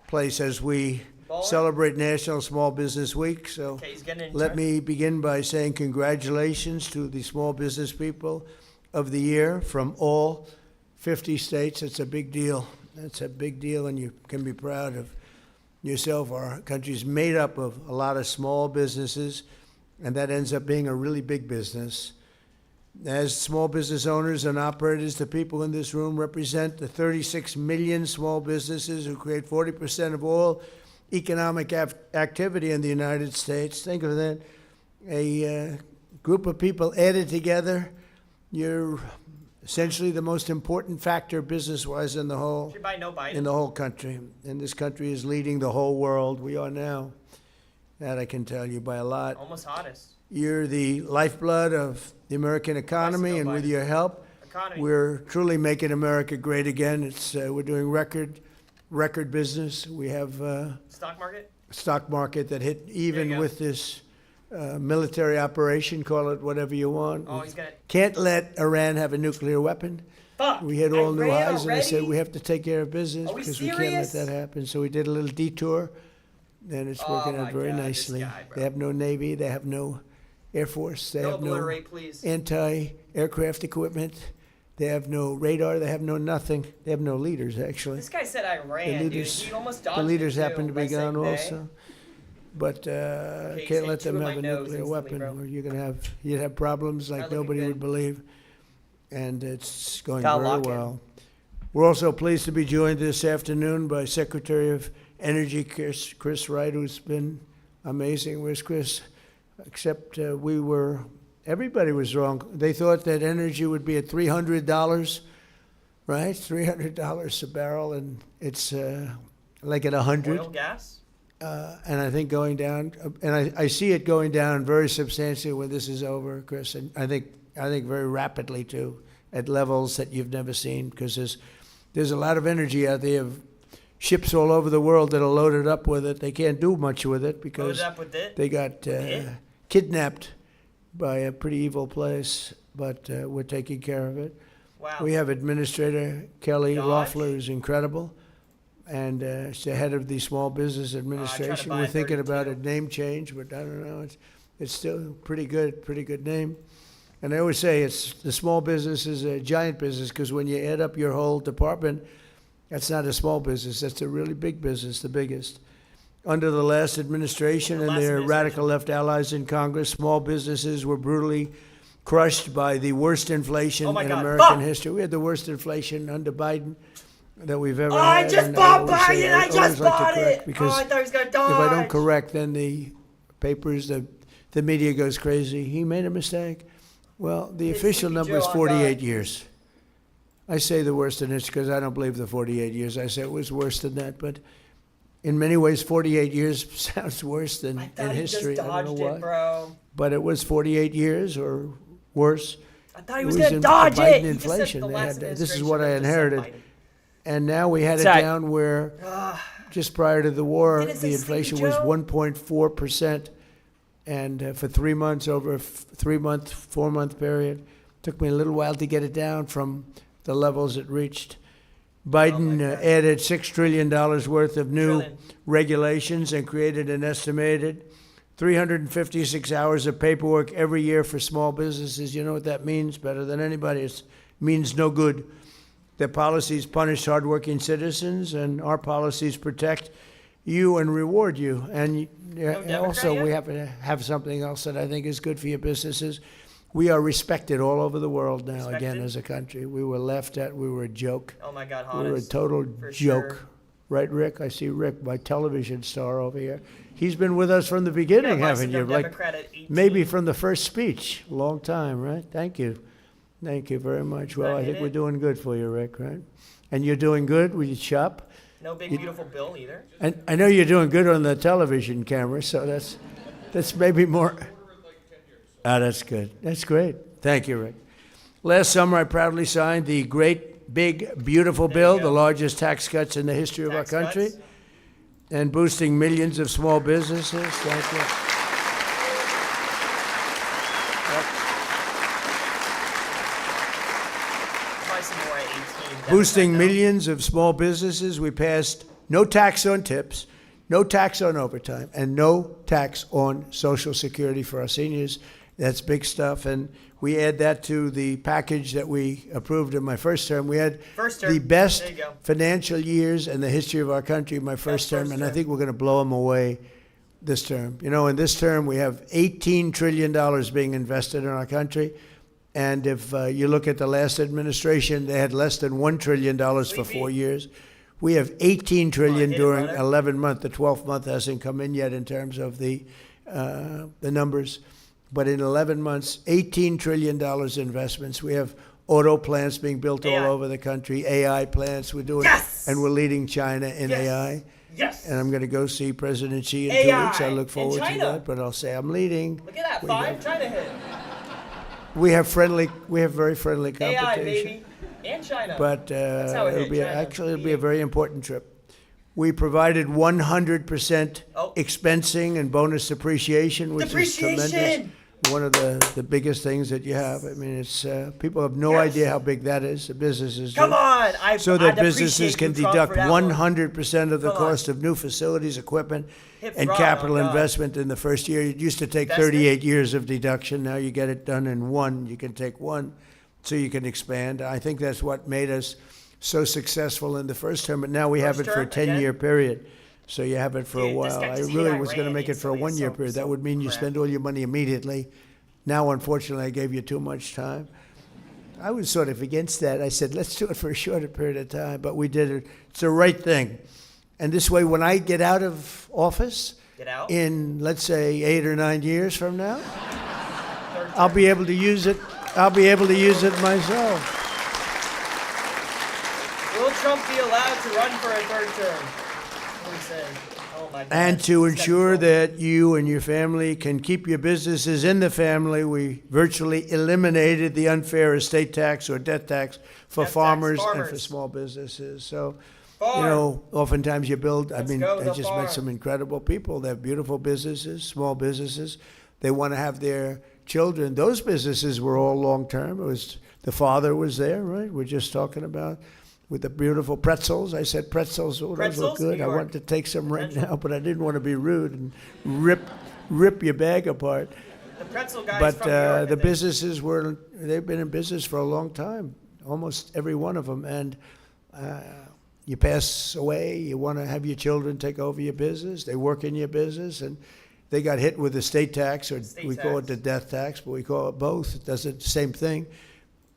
place as we Baller? celebrate National Small Business Week. So Okay, he's getting in let charge. me begin by saying congratulations to the small business people of the year from all 50 states. It's a big deal. It's a big deal, and you can be proud of yourself. Our country's made up of a lot of small businesses, and that ends up being a really big business. As small business owners and operators, the people in this room represent the 36 million small businesses who create 40% of all economic activity in the United States. Think of that. A group of people added together. You're essentially the most important factor business-wise in the whole Should buy no Biden. in the whole country. And this country is leading the whole world. We are now. That I can tell you by a lot. Almost hottest. You're the lifeblood of the American economy, and with your help, Economy. we're truly making America great again. It's we're doing record business. We have Stock market. a stock market that hit even go. with this military operation. Call it whatever you want. Oh, We he's gonna. can't let Iran have a nuclear weapon. Fuck. We hit all new Iran highs, and I said already? we have to take care of business Are we because we can't let serious? that happen. So we did a little detour, and it's Oh working my out very God, this nicely. guy, bro. They have no Navy. They have no Air Force. They No have no obliterate, please. anti-aircraft equipment. They have no radar. They have no nothing. They have no leaders, actually. This guy said Iran, The leaders, dude. He almost dodged the leaders it, too, happen to by be gone saying they. also. But he can't said let them two in have my a nose nuclear instantly, weapon, bro. or you'd have problems Not like looking nobody good. would believe. And it's going Gotta very lock in. well. We're also pleased to be joined this afternoon by Secretary of Energy Chris Wright, who's been amazing. Where's Chris? Except everybody was wrong. They thought that energy would be at $300, right? $300 a barrel, and it's like at 100. Oil, gas. And I think going down, and I see it going down very substantially when this is over, Chris. And I think very rapidly too, at levels that you've never seen, because there's a lot of energy out there. Of ships all over the world that are loaded up with it. They can't do much with it because Loaded up with it? they got it? kidnapped by a pretty evil place. But we're taking care of it. Wow. We have Administrator Kelly Dodge? Loeffler, who's incredible, and she's the head of the Small Business Administration. buy We're thinking about a 32. name change, but I don't know. It's still pretty good name. And I always say the small business is a giant business, because when you add up your whole department, that's not a small business. That's a really big business, the biggest. Under the last administration The and last their administration. radical left allies in Congress, small businesses were brutally crushed by the worst inflation Oh my in God, American fuck! history. We had the worst inflation under Biden. that we've ever Oh, had. I just and bought always say- Biden! I always just like to bought correct it! Because Oh, I thought he was going to if I don't dodge! correct, then the papers, the media goes crazy. He made a mistake. Well, the It's official Sleepy number Joe is on 48 God. years. I say the worst in it because I don't believe the 48 years. I say it was worse than that, but in many ways, 48 years sounds worse than I in thought he just history. I dodged don't know why. it, bro. But it was 48 years or worse. I thought he It was was going to in dodge Biden it. He just said inflation. the They last had- this is administration what I just said inherited. Biden. And now we had it Sorry. down where just prior to the war, Didn't it say the Sleepy inflation was Joe? 1.4%. And for 3 months, over a 3-month, 4-month period, took me a little while to get it down from the levels it reached. Biden God. added $6 trillion worth of new Trillion. regulations and created an estimated 356 hours of paperwork every year for small businesses. You know what that means better than anybody? It means no good. Their policies punish hardworking citizens, and our policies protect you and reward you. And Democrat also, yet? we have to have something else that I think is good for your businesses. We are respected all over the world now, again, Respected? as a country. We were laughed at. We were a joke. Oh, my God, We were a Hannes. total For joke. sure. Right, Rick? I see Rick, my television star over here. He's been with us from the beginning, Yeah, haven't you? Democrat at 18. Maybe from the first speech. Long time, right? Thank you. Thank you very much. Well, I That think hit we're it? doing good for you, Rick, right? And you're doing good with your shop? No big, beautiful bill either. And I know you're doing good on the television camera, so that's maybe more. Ah, that's good. That's great. Thank you, Rick. Last summer, I proudly signed the great, big, beautiful There bill, you the go. largest tax cuts in the history of our Tax country, cuts. and boosting millions of small businesses. Thank you. Buy some more at 18. Boosting Democrat, no. millions of small businesses. We passed no tax on tips, no tax on overtime, and no tax on Social Security for our seniors. That's big stuff. And we add that to the package that we approved in my first term. We had First term. the best There you go. financial years in the history of our country in my first term, first and I term. think we're going to blow them away this term. You know, in this term, we have $18 trillion being invested in our country. And if you look at the last administration, they had less than $1 trillion for Sleepy. 4 years. We have $18 trillion hit it, during brother. 11 months. The 12th month hasn't come in yet in terms of the numbers. But in 11 months, $18 trillion investments. We have auto plants being built AI. all over the country, AI plants we're doing, Yes! and we're leading China in Yes! AI. Yes. And I'm going to go see President Xi in 2 AI weeks. I look in forward to China. that, but I'll say I'm leading. Look at that. We 5 have- China hit. We have very friendly competition. AI, baby. And China. But how it it'll hit be China. actually it'll be a very important trip. We provided 100% Oh. expensing and bonus depreciation, which is tremendous. Depreciation! One of the biggest things that you have. I mean, it's people have no Yes. idea how big that is. The businesses Come do. on. So that businesses can deduct one. 100% of the Come on. cost of new facilities, equipment, Hip and throttle, capital God. investment in the first year. It used to take Investment? 38 years of deduction. Now you get it done in one. You can take one, so you can expand. I think that's what made us so successful in the first term. But now we have it First for a term, again? 10-year period. So you have it for a Dude, this while. guy I just really hated was going to Iran. make it He's for a so- one-year so- period. so That would mean you crap. spend all your money immediately. Now, unfortunately, I gave you too much time. I was sort of against that. I said, let's do it for a shorter period of time, but we did it. It's the right thing. And this way, when I get out of office Get out. in, let's say, 8 or 9 years from now, Third I'll term. be able to use it. I'll be able to use it myself. Will Trump be allowed to run for a third term? What do you say? Oh my God. And to He's got ensure control. that you and your family can keep your businesses in the family, we virtually eliminated the unfair estate tax or death tax for Death tax, farmers and for farmers. small businesses. So, Farm. you know, oftentimes you build, Let's I go, mean, the I just farm. met some incredible people. They have beautiful businesses, small businesses. They want to have their children. Those businesses were all long-term. It was, the father was there, right? We're just talking about with the beautiful pretzels. I said pretzels, oh, those Pretzels, look good. New I York. wanted to take some right Pretzels. now, but I didn't want to be rude and rip your bag apart. The pretzel guy is But from New York, I the think. businesses they've been in business for a long time, almost every one of them. And you pass away, you want to have your children take over your business. They work in your business, and they got hit with the state tax, or State we call it tax. the death tax, but we call it both. It does the same thing.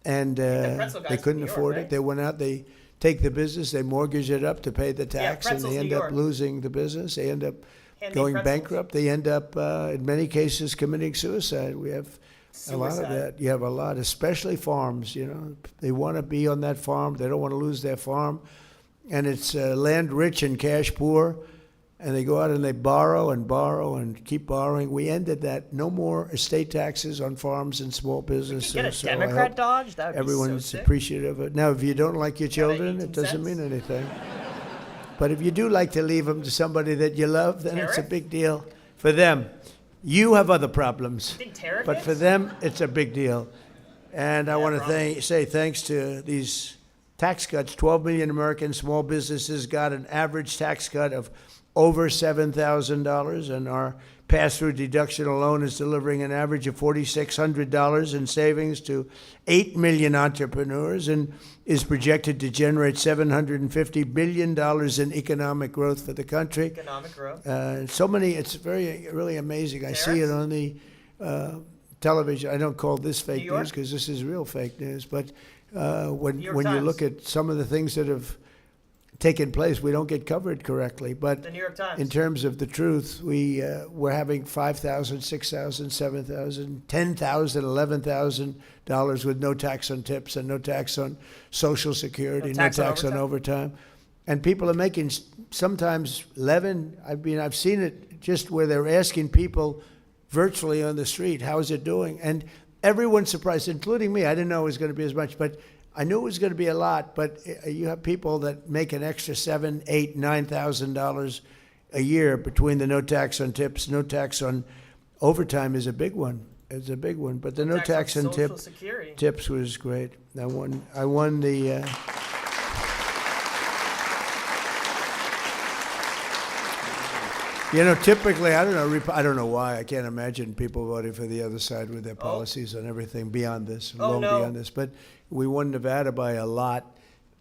And pretzel they guy's couldn't from New York, afford right? it. They went out, they take the business, they mortgage it up to pay the tax, and Pretzels, they end New up York. losing the business. They end up Handmade going pretzels. bankrupt. They end up, in many cases, committing suicide. We have a lot of Suicide. that. You have a lot, especially farms. You know, they want to be on that farm. They don't want to lose their farm, and it's land rich and cash poor. And they go out and they borrow and keep borrowing. We ended that. No more estate taxes on farms and small businesses. Get a So I Democrat hope dodge? That would be everyone's so sick. appreciative of it. Now, if you don't like your Yeah, children, 18 it doesn't cents. mean anything. But if you do like to leave them to somebody that you love, then it's a Tariff? big deal for them. You have other problems. You think tariff But hits? for them, it's a big deal. And I want probably. to say thanks to these tax cuts. 12 million American small businesses got an average tax cut of over $7,000, and our pass-through deduction alone is delivering an average of $4,600 in savings to 8 million entrepreneurs, and is projected to generate $750 billion in economic growth for the country. Economic growth. So many, it's really amazing. I see it on the television. I don't call this fake New York? news because this is real fake news. But when New York you Times. look at some of the things that have taken place, we don't get covered correctly. But The New York Times. in terms of the truth, we're having $5,000, $6,000, $7,000, $10,000, $11,000 with no tax on tips and no tax on Social Security, No tax on on overtime. overtime. And people are making sometimes 11. I've seen it just where they're asking people virtually on the street, how is it doing? And everyone's surprised, including me. I didn't know it was going to be as much, but I knew it was going to be a lot. But you have people that make an extra $7,000, $8,000, $9,000 a year between the no tax on tips, no tax on overtime is a big one. It's a big one. But the no tax on Social Security. tips was great. I won the. Typically, I don't know why. I can't imagine people voting for the other side with their policies on everything beyond this, Oh, long no. beyond this. But we won Nevada by a lot,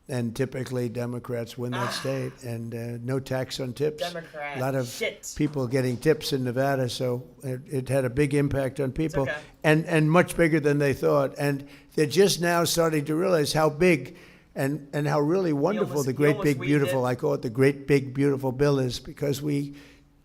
and typically Democrats win that state. And no tax on tips. Democrat A lot of shit. people getting tips in Nevada, so it had a big impact on people, okay. and much bigger than they thought. And they're just now starting to realize how big and how really wonderful almost- the he great almost big weaved beautiful, it. I call it the great big beautiful bill is, because we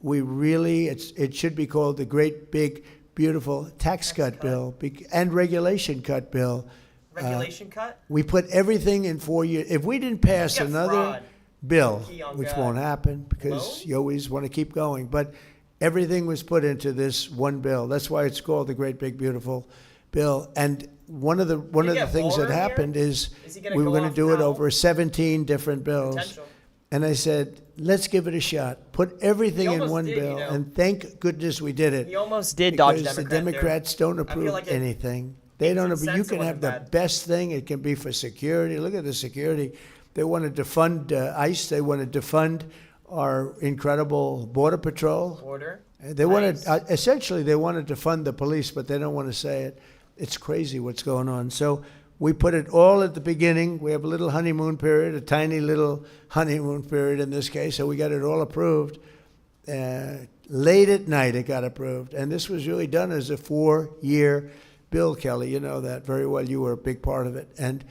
really, it should be called the great big beautiful tax cut bill and regulation cut bill. Regulation cut? We put everything in 4 years. If we didn't pass Yeah, another fraud. bill, Key on which God. won't happen because Loan? you always want to keep going, but everything was put into this one bill. That's why it's called the Great Big Beautiful Bill. And one of the get things that Waller here? happened is Is he gonna we were go going to off do it Powell? over 17 different bills. Potential. And I said, let's give it a shot. Put everything in almost one did, bill, you know. and thank goodness we did it. He almost did dodge Because Democrat the Democrats there. don't I feel approve like it- anything. They don't 18 approve. You cents can wasn't have the bad. best thing. It can be for security. Look at the security. They wanted to fund ICE. They wanted to fund our incredible Border Patrol. Order. They wanted, Nice. essentially, they wanted to fund the police, but they don't want to say it. It's crazy what's going on. So we put it all at the beginning. We have a little honeymoon period, a tiny little honeymoon period in this case. So we got it all approved. Late at night, it got approved. And this was really done as a 4-year bill, Kelly. You know that very well. You were a big part of it. And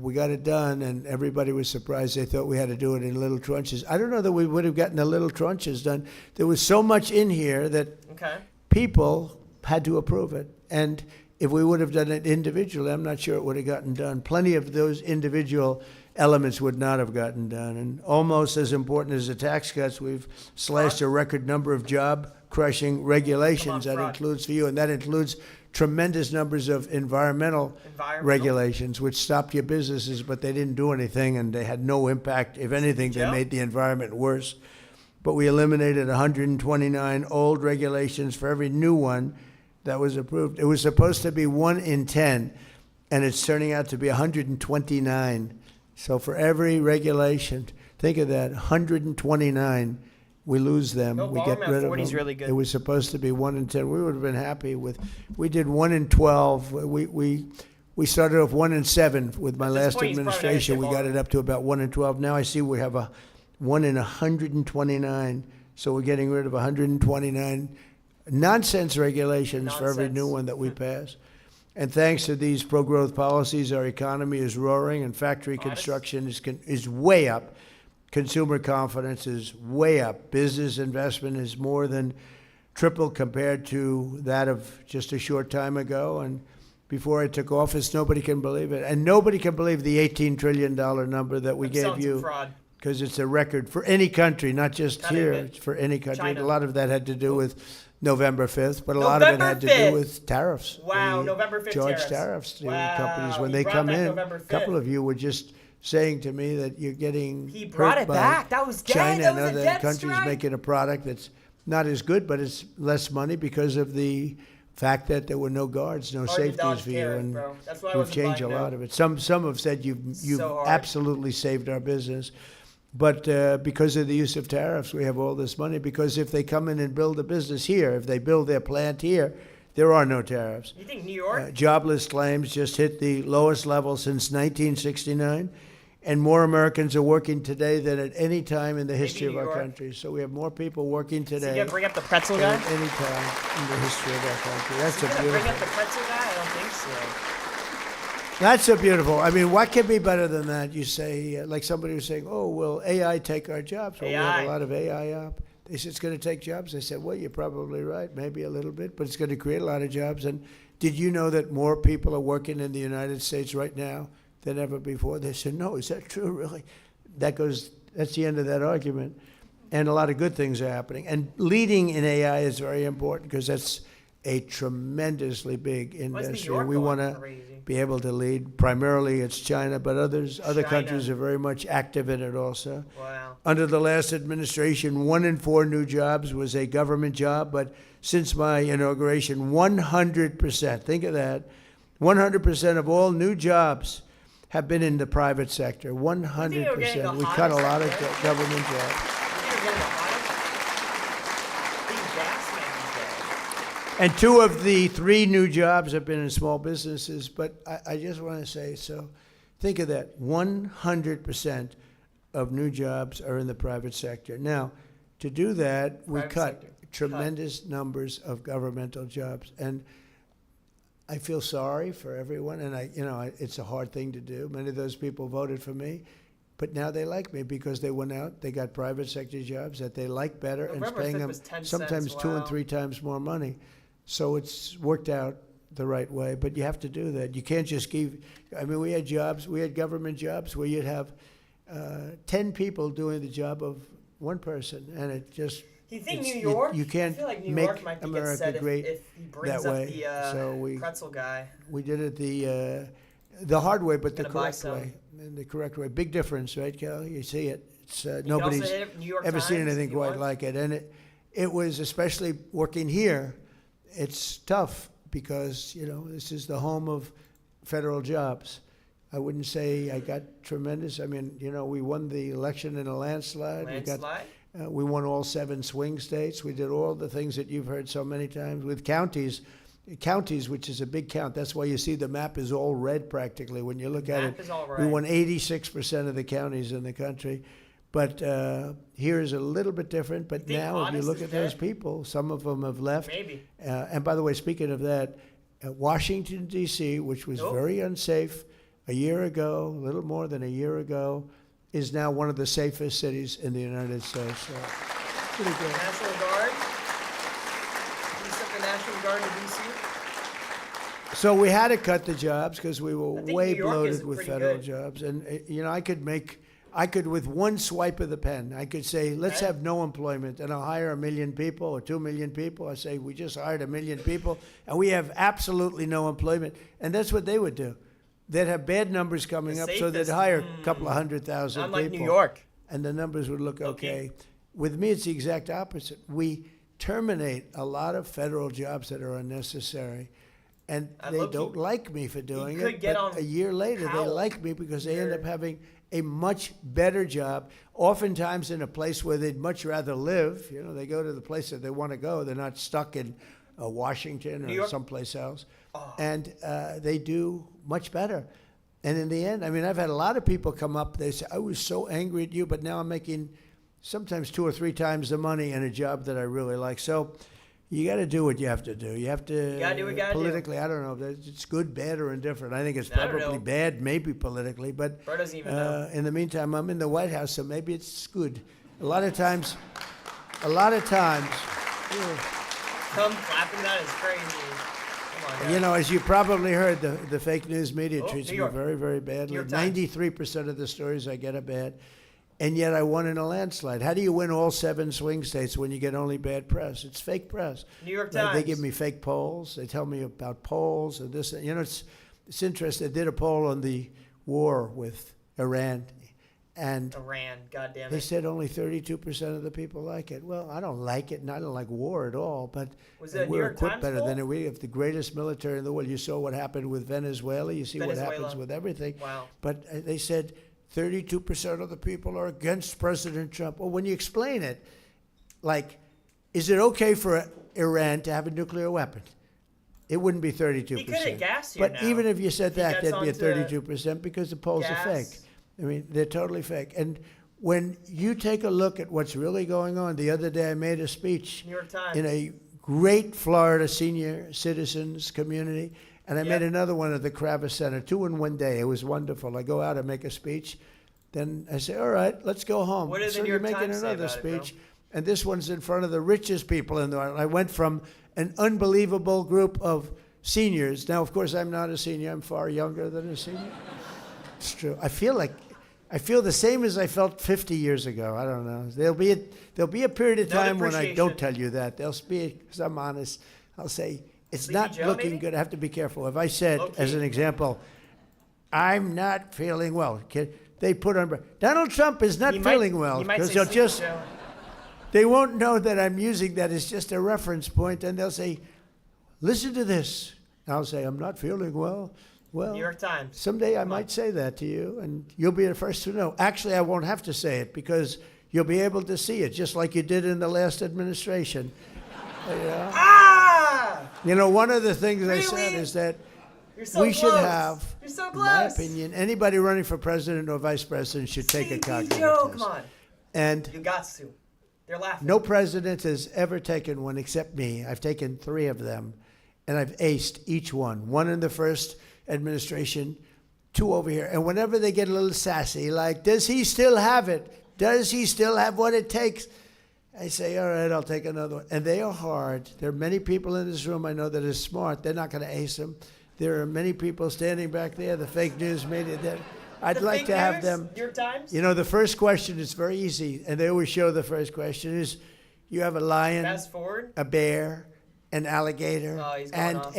we got it done, and everybody was surprised. They thought we had to do it in little tranches. I don't know that we would have gotten the little tranches done. There was so much in here that Okay. people had to approve it. And if we would have done it individually, I'm not sure it would have gotten done. Plenty of those individual elements would not have gotten done. And almost as important as the tax cuts, we've slashed a record number of job-crushing regulations. That fraud. includes for you, and that includes tremendous numbers of environmental regulations, which stopped your businesses, but they didn't do anything, and they had no impact. If anything, they Joe? made the environment worse. But we eliminated 129 old regulations for every new one that was approved. It was supposed to be 1 in 10, and it's turning out to be 129. So for every regulation, think of that, 129, we lose them. No, We get Ballerman rid of 40 is them. really good. It was supposed to be 1 in 10. We would have been happy with, we did 1 in 12. We started off 1 in 7 with my At this last point, he's probably not administration. gonna We get got it up to about 1 in 12. Now I see we have a 1 in 129. So we're getting rid of 129 nonsense regulations for every new Nonsense. one that we pass. And thanks to these pro-growth policies, our economy is roaring, and factory construction is way up. Consumer confidence is way up. Business investment is more than triple compared to that of just a short time ago. And before I took office, nobody can believe it. And nobody can believe the $18 trillion number that we gave you, fraud. because it's a record for any country, not just Not here. even. It's for any country. China. A lot of that had to do with November 5th, but a lot of it had to do 5th. with tariffs. Wow, The November 5th Charge tariffs. tariffs to Wow, companies when he they brought come back in. November A couple 5th. of you were just saying to me that you're getting He brought hurt it by back. That was dead. China That and was a other death countries strike. making a product that's not as good, but it's less money because of the fact that there were no guards, no Hard to safeties dodge for you, tariff, and bro. That's why I we've wasn't changed a buying lot now. of it. Some have said you've So hard. absolutely saved our business, but because of the use of tariffs, we have all this money. Because if they come in and build a business here, if they build their plant here, there are no tariffs. You think New York? Jobless claims just hit the lowest level since 1969, and more Americans are working today than at any time in the history of New our York. country. So we have more people working Is he today gonna bring up the pretzel than guy? at any time in the history of our country. That's Is he a gonna bring beautiful. up the pretzel guy? I don't think so. That's so beautiful. I mean, what can be better than that? You say, like somebody was saying, "Oh, will AI take our jobs?" Well, we have AI. a lot of AI up. They said it's going to take jobs. I said, "Well, you're probably right, maybe a little bit, but it's going to create a lot of jobs." And did you know that more people are working in the United States right now than ever before? They said, "No, is that true? Really?" That's the end of that argument. And a lot of good things are happening. And leading in AI is very important because that's a tremendously big Why's New industry. York We going want to crazy? be able to lead. Primarily, it's China, but other China. countries are very much active in it also. Wow. Under the last administration, 1 in 4 new jobs was a government job, but since my inauguration, 100%, think of that, 100% of all new jobs have been in the private sector. You think we're getting 100%. the We cut a hottest lot of sector? government jobs. You think we're getting the hottest? Big gas man. And 2 of the 3 new jobs have been in small businesses. But I just want to say, so think of that. 100% of new jobs are in the private sector. Now, to do that, we Private cut sector. tremendous numbers of governmental jobs. And I feel sorry for everyone. And it's a hard thing to do. Many of those people voted for me. But now they like me because they went out, they got private sector jobs that they like better, and it's November paying 5th them was 10 sometimes cents, 2 wow. and 3 times more money. So it's worked out the right way, but you have to do that. You can't just give. I mean, we had government jobs where you'd have 10 people doing the job of one person, and it just. You think it's- New York? You can't I feel like New make York might be America get set great if he brings that up way. the So we pretzel guy. we did it the hard way, but the Gonna buy correct some. way. In the correct way. Big difference, right, Cal? You see it. It's You can nobody's also hit it, New York ever seen Times, anything if you quite want. like it, and it was, especially working here, it's tough because this is the home of federal jobs. I wouldn't say I got tremendous. I mean, we won the election in a landslide. Landslide? We won all 7 swing states. We did all the things that you've heard so many times with counties, which is a big count. That's why you see the map is all red practically when you look at Map it. is all We red. won 86% of the counties in the country. But here is a little bit different. But think now, if you honest look is at those dead? people, some of them have left. Maybe. And by the way, speaking of that, Washington, D.C., which was Nope. very unsafe a year ago, a little more than a year ago, is now one of the safest cities in the United States. So, pretty good. National Guard. You sent the National Guard to DC. So we had to cut the jobs because we were I think way New York is bloated with pretty federal good. jobs. And, I could, with one swipe of the pen, I could say, let's Right. have no employment, and I'll hire 1 million people or 2 million people. I say, we just hired 1 million people, and we have absolutely no employment. And that's what they would do. They'd have bad numbers coming The up, so they'd safest- hire a couple of 100,000 Not people. like New York. And the numbers would look Okay. okay. With me, it's the exact opposite. We terminate a lot of federal jobs that are unnecessary. And I they look, don't he- like me for doing could it. get But on a year later, they Powell. like me because they end You're- up having a much better job, oftentimes in a place where they'd much rather live. They go to the place that they want to go. They're not stuck in Washington New or York- someplace else. And they do much better. And in the end, I mean, I've had a lot of people come up. They say, I was so angry at you, but now I'm making sometimes 2 or 3 times the money in a job that I really like. So You got to do what you have to do. You have to. You gotta do what you gotta do. politically, I don't know if it's good, bad, or indifferent. I think it's I don't probably know. bad, maybe politically, but Bro doesn't even know. in the meantime, I'm in the White House, so maybe it's good. A lot of times. Come clapping that is crazy. Come on, guys. You know, as you probably heard, the fake news media Oh, treats New me York. very, very badly. York Times. 93% of the stories I get are bad, and yet I won in a landslide. How do you win all 7 swing states when you get only bad press? It's fake press. New York Like, they Times. give me fake polls. They tell me about polls and this. You know, it's interesting. I did a poll on the war with Iran, and Iran, goddamn they it. said only 32% of the people like it. Well, I don't like it, and I don't like war at all, but Was it a New we're York equipped Times better poll? than it. We have the greatest military in the world. You saw what happened with Venezuela. You see what Venezuela. happens with everything. Wow. But they said 32% of the people are against President Trump. Well, when you explain it, like, is it okay for Iran to have a nuclear weapon? It wouldn't be 32%. He could've gassed you But now. even if you said He that, gets there'd be a onto 32% because the polls are gas. fake. I mean, they're totally fake. And when you take a look at what's really going on, the other day I made a speech New York Times. in a great Florida senior citizens community, and I made Yep. another one at the Kravis Center, 2 in one day. It was wonderful. I go out and make a speech, then I say, all right, let's go home. What did the So New you're York making Times say another about it, bro? speech, and this one's in front of the richest people in the world. I went from an unbelievable group of seniors. Now, of course, I'm not a senior. I'm far younger than a senior. It's true. I feel the same as I felt 50 years ago. I don't know. There'll be a period of No time when I don't depreciation. tell you that. There'll be, because I'm honest. I'll say it's Sleepy not Joe, looking maybe? good. I have to be careful. If I said, Low-key. as an example, I'm not feeling well. They put on Donald Trump is not He feeling might, well he might because say they'll Sleepy just Joe. they won't know that I'm using that as just a reference point, and they'll say, "Listen to this." I'll say, "I'm not feeling well." Well, New York Times. someday I might say that to you, and you'll be the first to know. Actually, I won't have to say it because you'll be able to see it, just like you did in the last administration. Ah! You know, one of the things I said Really? is that You're so we close. should have, You're so in close. my opinion, anybody running for president or vice president should take a Sleepy cognitive Joe, test. come on. And You got to. They're laughing. no president has ever taken one except me. I've taken 3 of them, and I've aced each one. 1 in the first administration, 2 over here. And whenever they get a little sassy, like, does he still have it? Does he still have what it takes? I say, all right, I'll take another one. And they are hard. There are many people in this room I know that are smart. They're not going to ace them. There are many people standing back there, the fake news media, that I'd The like fake to have news? them. New York Times? You know, the first question is very easy, and they always show the first question is, you have a lion, Fast forward. a bear, an alligator, Oh, he's going and off.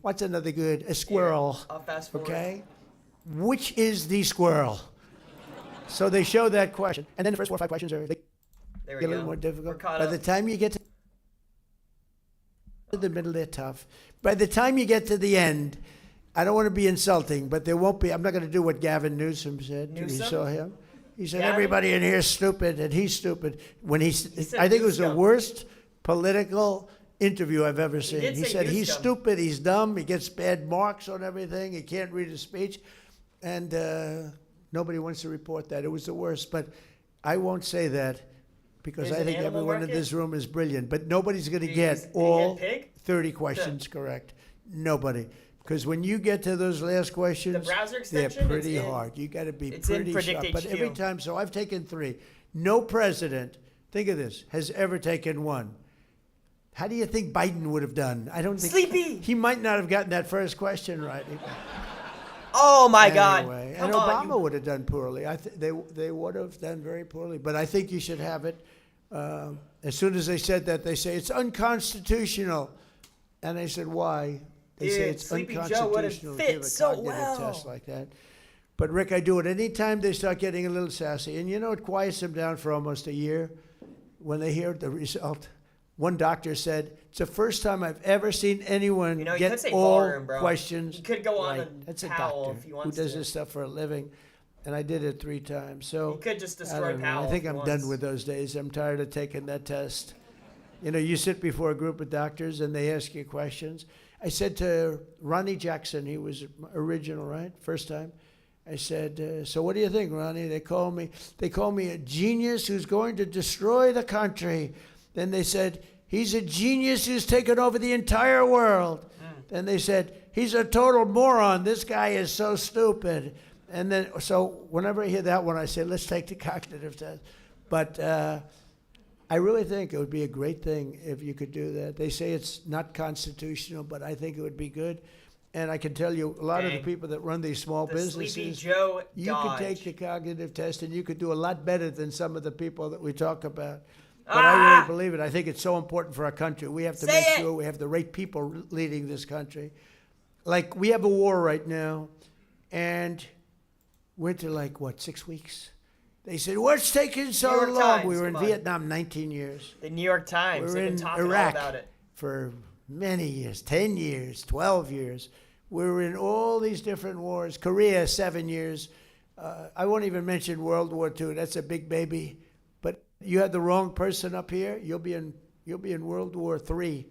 what's another good? A squirrel. I'll fast forward. Okay? Which is the squirrel? So they show that question, and then the first 4 or 5 questions are they There we get a go. little more We're difficult. caught By up. the time you get to the middle, they're tough. By the time you get to the end, I don't want to be insulting, but there won't be. I'm not going to do what Gavin Newsom said. You Newsom? saw him. He said Gavin? everybody in here is stupid, and he's stupid. When said I think it was the Newsom. worst political interview I've ever seen. did He say said he's Newsom. stupid, he's dumb, he gets bad marks on everything, he can't read a speech, and nobody wants to report that. It was the worst, but I won't say that because Is I it think animal everyone in market? this room is brilliant, but nobody's going to Did get you all get pig? 30 questions correct. Nobody. Because when you get to those last questions, browser they're extension, pretty it's in- hard. You got to be it's in pretty Predict sharp. But HQ. every time, so I've taken 3. No president, think of this, has ever taken 1. How do you think Biden would have done? I don't think Sleepy. He might not have gotten that first question right. Oh my God! Anyway, Come and on, Obama you- would have done poorly. They would have done very poorly. But I think you should have it. As soon as they said that, they say it's unconstitutional, and I said why? They say Dude, it's Sleepy Joe unconstitutional would've to fit give a so cognitive well. test like that. But Rick, I do it anytime they start getting a little sassy, and you know it quiets them down for almost a year when they hear the result. One doctor said, it's the first time I've ever seen anyone You know, you get could say all barroom, bro. questions You could go on right. and That's a Powell doctor if he who wants does to. this stuff for a living, and I did it 3 times. So You could just I destroy don't know. Powell. I think if I'm he done wants. with those days. I'm tired of taking that test. You know, you sit before a group of doctors and they ask you questions. I said to Ronnie Jackson, he was original, right? First time. I said, so what do you think, Ronnie? They call me a genius who's going to destroy the country. Then they said, he's a genius who's taken over the entire world. Then they said, he's a total moron. This guy is so stupid. And then, so whenever I hear that one, I say, let's take the cognitive test. But I really think it would be a great thing if you could do that. They say it's not constitutional, but I think it would be good. And I can tell you, a lot of the people that run these small The businesses, Sleepy Joe you Dodge. could take the cognitive test and you could do a lot better than some of the people that we talk about. But I really believe it. I think it's so important for our country. We have to Say make it. sure we have the right people leading this country. Like, we have a war right now, and we're into, like, what, 6 weeks? They said, what's taking so New York long? Times, We were in come on. Vietnam 19 years. The New York Times. We were They've been in talking Iraq all about it. for many years, 10 years, 12 years. We were in all these different wars. Korea, 7 years. I won't even mention World War II. That's a big baby. But you had the wrong person up here, you'll be in World War III.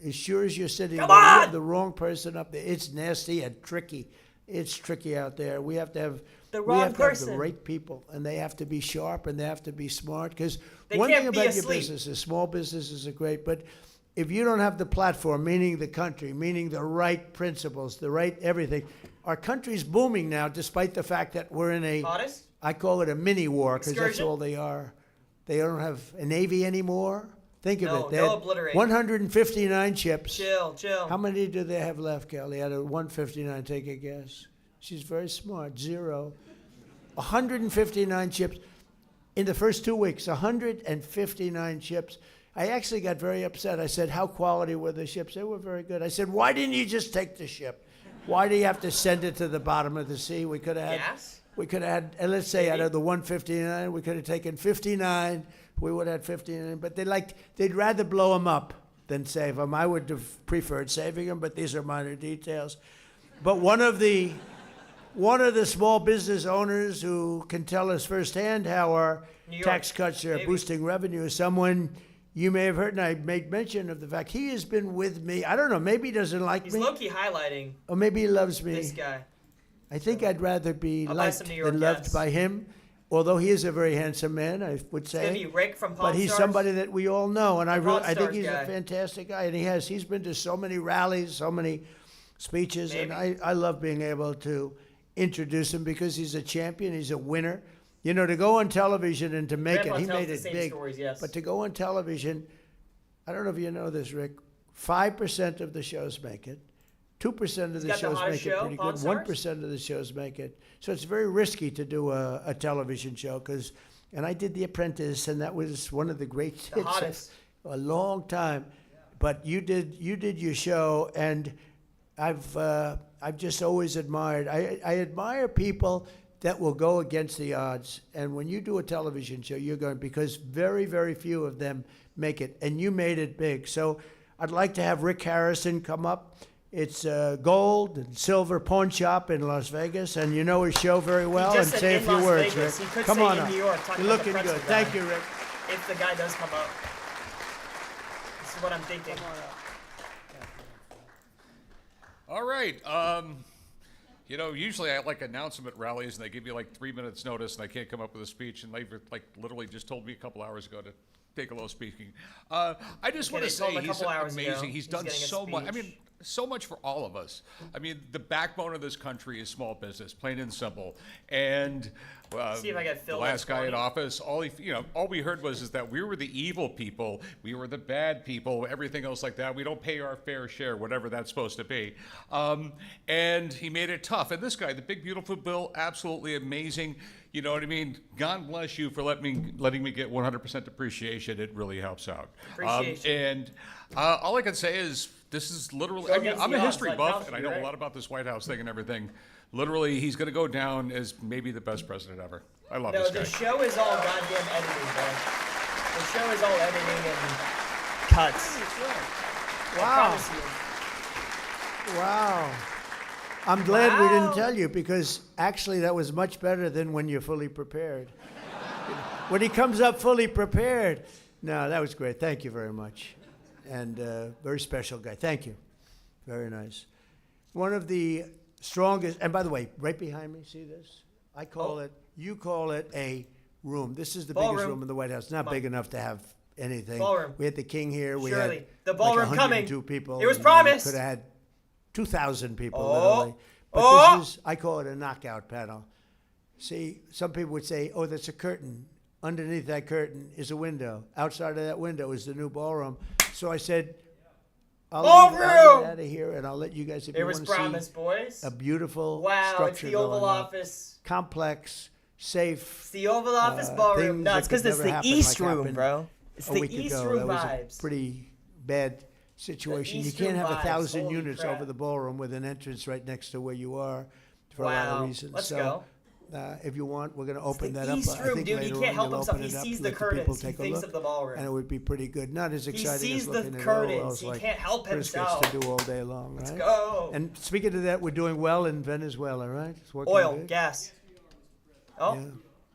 As sure as you're sitting Come there, you on! have the wrong person up there. It's nasty and tricky. It's tricky out there. We have to have The we wrong have to have person. the right people, and they have to be sharp and they have to be smart. Because They one can't thing be about your asleep. business is small businesses are great, but if you don't have the platform, meaning the country, meaning the right principles, the right everything, our country's booming now, despite the fact that we're in a Hottest? I call it a mini war because that's Excursion? all they are. They don't have a navy anymore. Think of No, it. They no had obliterate. 159 ships. Chill. How many do they have left, Kelly? Out of 159, take a guess. She's very smart. 0. 159 ships. In the first 2 weeks, 159 ships. I actually got very upset. I said, how quality were the ships? They were very good. I said, why didn't you just take the ship? Why do you have to send it to the bottom of the sea? We could have had, Gas? we could have had, and let's say out Maybe. of the 159, we could have taken 59. We would have had 59, but they'd rather blow them up than save them. I would have preferred saving them, but these are minor details. But one of the small business owners who can tell us firsthand how our New York, tax cuts are maybe. boosting revenue is someone you may have heard, and I made mention of the fact he has been with me. I don't know, maybe he doesn't like He's me, low-key highlighting or maybe he loves me. this guy. I think I'd rather be I'll buy liked some New York than loved Jets. by him, although he is a very handsome man, I would It's say. going to be Rick from Pawn But he's Stars. somebody that we all know, and I Pawn think Stars he's guy. a fantastic guy, and he's been to so many rallies, so many speeches, and Maybe. I love being able to introduce him because he's a champion, he's a winner. You know, to go on television and to make Grandpa it, he tells made the it same big. stories, yes. But to go on television, I don't know if you know this, Rick, 5% of the shows make it. 2% of the got the shows hottest make it show, pretty Pawn good. Stars? 1% of the shows make it. So it's very risky to do a television show and I did The Apprentice, and that was one of the great The hits hottest. of a long time. But you did your show, and I've just always admired. I admire people that will go against the odds. And when you do a television show, you're going, because very, very few of them make it, and you made it big. So I'd like to have Rick Harrison come up. It's a gold and silver pawn shop in Las Vegas, and you know his show very well. He And just said say a in few Las words, Vegas. Rick. He could Come say on in up. New York, talking You're about the looking good. pretzel Thank guy. you, Rick. If the guy does come up. This is what I'm thinking. All right. You know, usually I like announcement rallies, and they give you like 3 minutes notice, and I can't come up with a speech. And they've like literally just told me a couple hours ago to take a little speaking. I just Okay, want they to told say him a he's couple hours ago amazing. He's done getting a so much. I speech. mean, so much for all of us. I mean, the backbone of this country is small business, plain and simple. And See if I get the Phil last guy in Lansquani. office, all we heard was that we were the evil people, we were the bad people, everything else like that. We don't pay our fair share, whatever that's supposed to be. And he made it tough. And this guy, the big beautiful bill, absolutely amazing. You know what I mean? God bless you for letting me get 100% depreciation. It really helps out. Appreciation. And all I can say is this is literally. Go I mean, against I'm the a odds history like buff, House and I View, know right? a lot about this White House thing and everything. Literally, he's going to go down as maybe the best president ever. I love No, this the guy. show is all goddamn editing, bro. The show is all editing and cuts. I Wow. promise you. Wow. I'm glad we didn't Wow. tell you, because actually that was much better than when you're fully prepared. When he comes up fully prepared. No, that was great. Thank you very much. And very special guy. Thank you. Very nice. One of the strongest, and by the way, right behind me, see this? You call it a room. This is the biggest Ballroom. room in the White House. Not Come on. big enough to have anything. Ballroom. We had the king here. We Surely. had The ballroom like coming. 102 people. It was and promised. We could have had 2,000 people, Oh. literally. But Oh. this is, I call it a knockout panel. See, some people would say, oh, that's a curtain. Underneath that curtain is a window. Outside of that window is the new ballroom. So I said, I'll Ballroom! get out of here, and I'll let you guys, if It you was want to promised, see boys. a beautiful Wow, it's structure the Oval going up. Office. Complex, safe. It's the Oval Office things ballroom. No, that it's because could it's never the happen East like Room, happened bro. It's a the week East ago. Room That was vibes. a pretty bad situation. You East can't Room have vibes. 1,000 Holy units crap. over the ballroom with an entrance right next to where you are for a lot Wow. of reasons. Let's so, go. If you want, we're going to open the that up. East I Room, think dude. He later can't on help you'll himself. open He it up, sees the let people curtains. He take a thinks look, of the ballroom. and it would be pretty good. Not as exciting sees as the looking at curtains. all those He like can't help Chris himself. gets to do all day long, right? Let's go. And speaking of that, we're doing well in Venezuela, right? It's working Oil, good. gas. Oh, Yeah,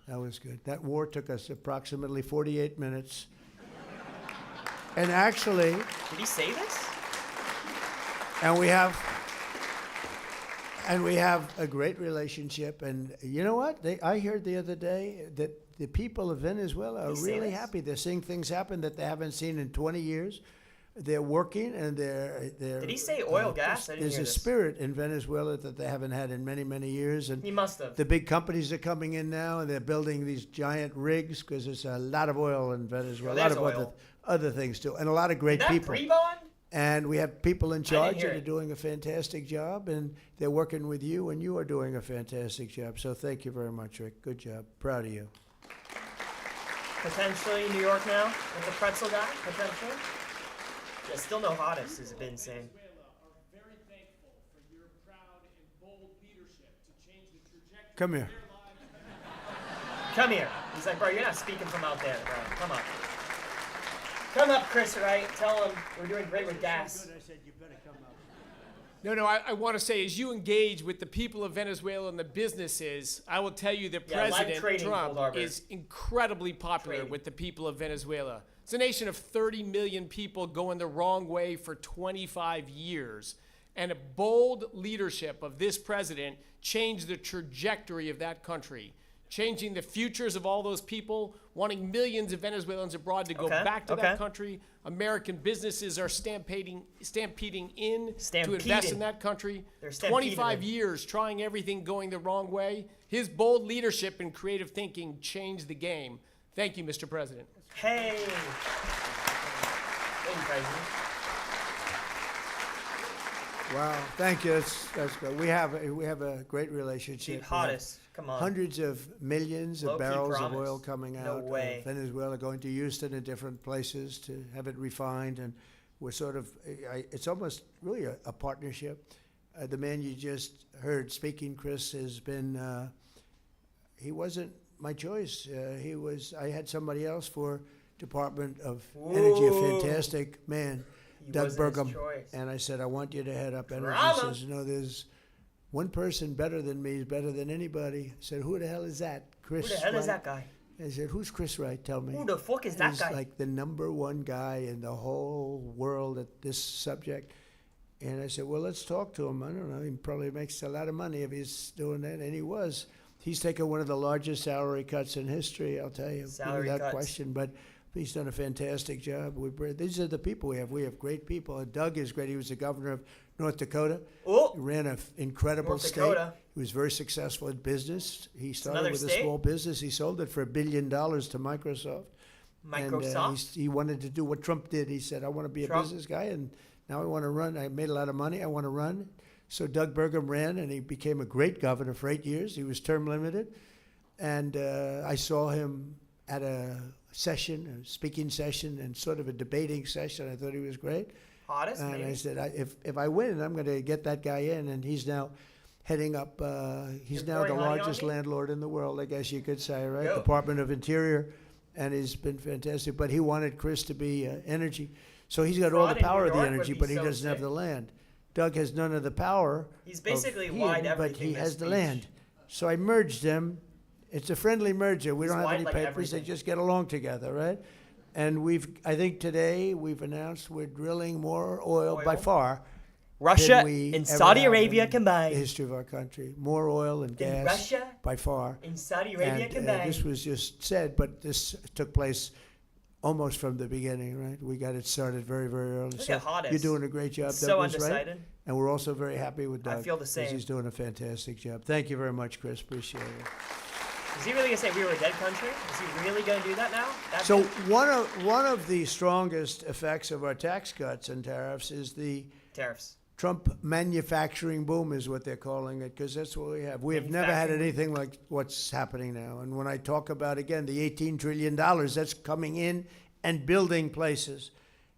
that was good. That war took us approximately 48 minutes. And actually, did he say this? and we have a great relationship. And you know what? I heard the other day that the people of Venezuela are Did he say really this? happy. They're seeing things happen that they haven't seen in 20 years. They're working and they're. Did he say oil, gas? I didn't There's hear a this. spirit in Venezuela that they haven't had in many, many years. And He must have. the big companies are coming in now, and they're building these giant rigs because there's a lot of oil in Venezuela, Well, a lot of there's other, oil. other things too, and a lot of great Did that people. pre-bond? And we have people in charge hear that are it. doing a fantastic job, and they're working with you, and you are doing a fantastic job. So thank you very much, Rick. Good job. Proud of you. Potentially New York now with the pretzel guy. Potentially. Yeah, still no hottest has been saying. Come here. Come here. He's like, bro, you're not speaking from out there, bro. Come up. Come up, Chris, right? Tell him we're doing great with gas. I said you better come up. No, I want to say, as you engage with the people of Venezuela and the businesses, I will tell you that Yeah, live President trading, Trump Gold Harbor. is incredibly popular Trading. with the people of Venezuela. It's a nation of 30 million people going the wrong way for 25 years. And a bold leadership of this president changed the trajectory of that country, changing the futures of all those people, wanting millions of Venezuelans abroad to go Okay, back to okay. that country. American businesses are stampeding in to invest Stampeding. in that country. They're stampeding 25 in. years trying everything going the wrong way. His bold leadership and creative thinking changed the game. Thank you, Mr. President. Hey. Thank you, President. Wow, thank you. That's good. We have a great relationship. Dude, We have hottest. Come on. Hundreds of millions of Low-key barrels promise. of oil coming No out way. of Venezuela, going to Houston and different places to have it refined. And we're sort of, it's almost really a partnership. The man you just heard speaking, Chris, has been, he wasn't my choice. I had somebody else for Department of Energy, a Ooh. fantastic man, He Doug wasn't his Burgum. choice. And I said, I want you to head up energy. Drama. He says, no, there's one person better than me, is better than anybody. I said, who the hell is that? Chris Who the hell is Wright? that guy? I said, who's Chris Wright? Tell me. Who the fuck is that He's guy? like the number one guy in the whole world at this subject. And I said, well, let's talk to him. I don't know. He probably makes a lot of money if he's doing that. And he was. He's taken one of the largest salary cuts in history, I'll tell you, Salary without cuts. question. But he's done a fantastic job. These are the people we have. We have great people. And Doug is great. He was the governor of North Dakota. Oh. He ran an incredible North state. Dakota. He was very successful in business. He started another with a state? small business. He sold it for $1 billion to Microsoft. And Microsoft? he wanted to do what Trump did. He said, I want to be a Trump? business guy, and now I want to run. I made a lot of money. I want to run. So Doug Burgum ran, and he became a great governor for 8 years. He was term limited. And I saw him at a session, a speaking session, and sort of a debating session. I thought he was great. Hottest, And maybe? I said, if I win, I'm going to get that guy in. And he's now heading up, he's You're now the pouring honey on largest me? landlord in the world, I guess you could say, right? Yo. Department of Interior. And he's been fantastic. But he wanted Chris to be energy. So he's got all the Fraud in power New of the York would energy, be but he so doesn't have sick. the land. Doug has none of the power. He's basically of wide him, but everything he this has the speech. land. So I merged them. It's a friendly merger. We He's don't have wide any like papers. They everything. just get along together, right? And I think today we've announced we're drilling more oil by Oil? far. Russia than we and ever Saudi have Arabia in combined. The history of our country. More oil and In gas Russia by far. and Saudi Arabia And combined. this was just said, but this took place almost from the beginning, right? We got it started very, very early. Look at Hottest. You're doing a great job, So Douglas, right? undecided. And we're also very happy with Doug. I feel the 'cause same. He's doing a fantastic job. Thank you very much, Chris. Appreciate it. Is he really gonna say we were a dead country? Is he really gonna do that now? That's So it? one of the strongest effects of our tax cuts and tariffs is the Tariffs. Trump manufacturing boom is what they're calling it, because that's what we have. We have never had Manufacturing. anything like what's happening now. And when I talk about, again, the $18 trillion, that's coming in and building places.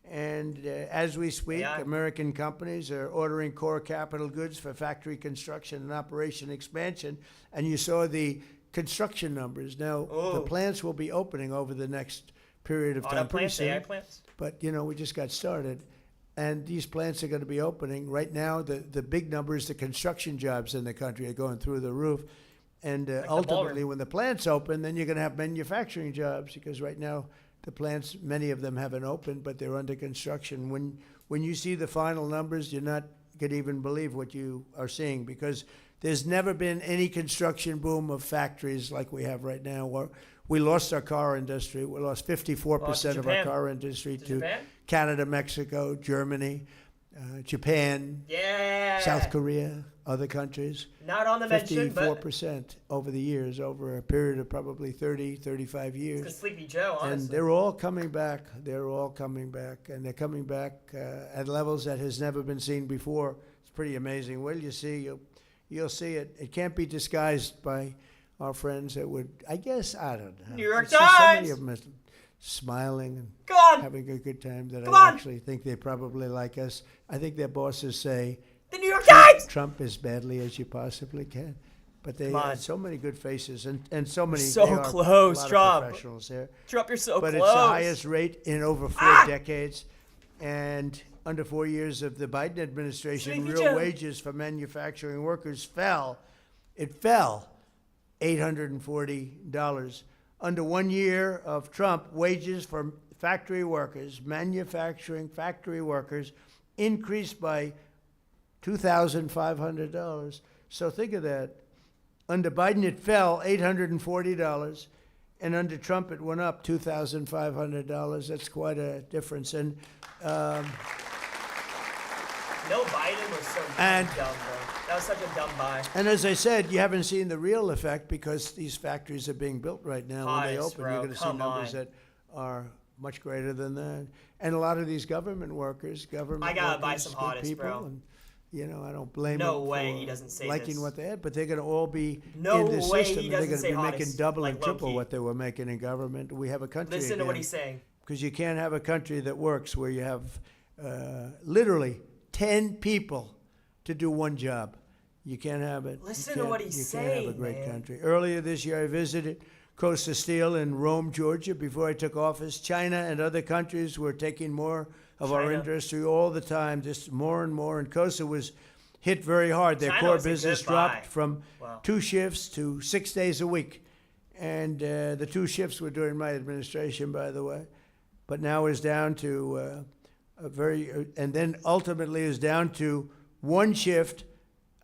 And as we speak, Yeah. American companies are ordering core capital goods for factory construction and operation expansion. And you saw the construction numbers. Now, the Ooh. plants will be opening over the next period of Auto time. Pretty plants, soon. AI plants. But, we just got started. And these plants are going to be opening. Right now, the big numbers, the construction jobs in the country are going through the roof. And ultimately, ballroom. when the plants open, then you're going to have manufacturing jobs, because right now, the plants, many of them haven't opened, but they're under construction. When you see the final numbers, you're not going to even believe what you are seeing, because there's never been any construction boom of factories like we have right now. We lost our car industry. We lost 54% of our Japan. car industry To to Japan? Canada, Mexico, Germany, Japan, Yeah. South Korea, other countries. Not on the mention, but 54% over the years, over a period of probably 30, 35 it's years. 'cause Sleepy Joe, honestly. And they're all coming back. They're all coming back. And they're coming back at levels that has never been seen before. It's pretty amazing. Well, you see, you'll see it. It can't be disguised by our friends that would, I guess, I don't know. New York I see so many Times! of them are smiling and Come on! having a good time that Come I on! actually think they probably like us. I think their bosses say, The New York Times! Trump as badly as you possibly can. But they Come on. have so many good faces and so many So they are close, a lot Trump. of professionals there. Trump, you're so But close. it's the highest rate in over 4 Ah! decades. And under 4 years of the Biden administration, Sleepy real Joe. wages for manufacturing workers fell. It fell $840. Under 1 year of Trump, wages for factory workers, manufacturing factory workers, increased by $2,500. So think of that. Under Biden, it fell $840, and under Trump, it went up $2,500. That's quite a difference. And No, Biden was so And- dumb, bro. That was such a dumb buy. and as I said, you haven't seen the real effect, because these factories are being built right now. When they Hottest, open, bro. you're going to see Come numbers on. that are much greater than that. And a lot of these government workers, I gotta buy some good Hottest, people, bro. and I don't blame No them way for he doesn't say liking this. what they had, but they're going to all be No in this way system, he and they're doesn't going to say be making Hottest, double like and triple low-key. what they were making in government. We have a country Listen to what again. he's saying. Because you can't have a country that works where you have literally 10 people to do one job. You can't have it. Listen You to can't- what he's You can't have a saying, great man. country. Earlier this year, I visited Costa Steel in Rome, Georgia, before I took office. China and other countries were taking more of our China. industry all the time, just more and more. And Costa was hit very hard. Their China core was a business good buy. dropped from Wow. 2 shifts to 6 days a week. And the 2 shifts were during my administration, by the way. But now is down to and then ultimately is down to 1 shift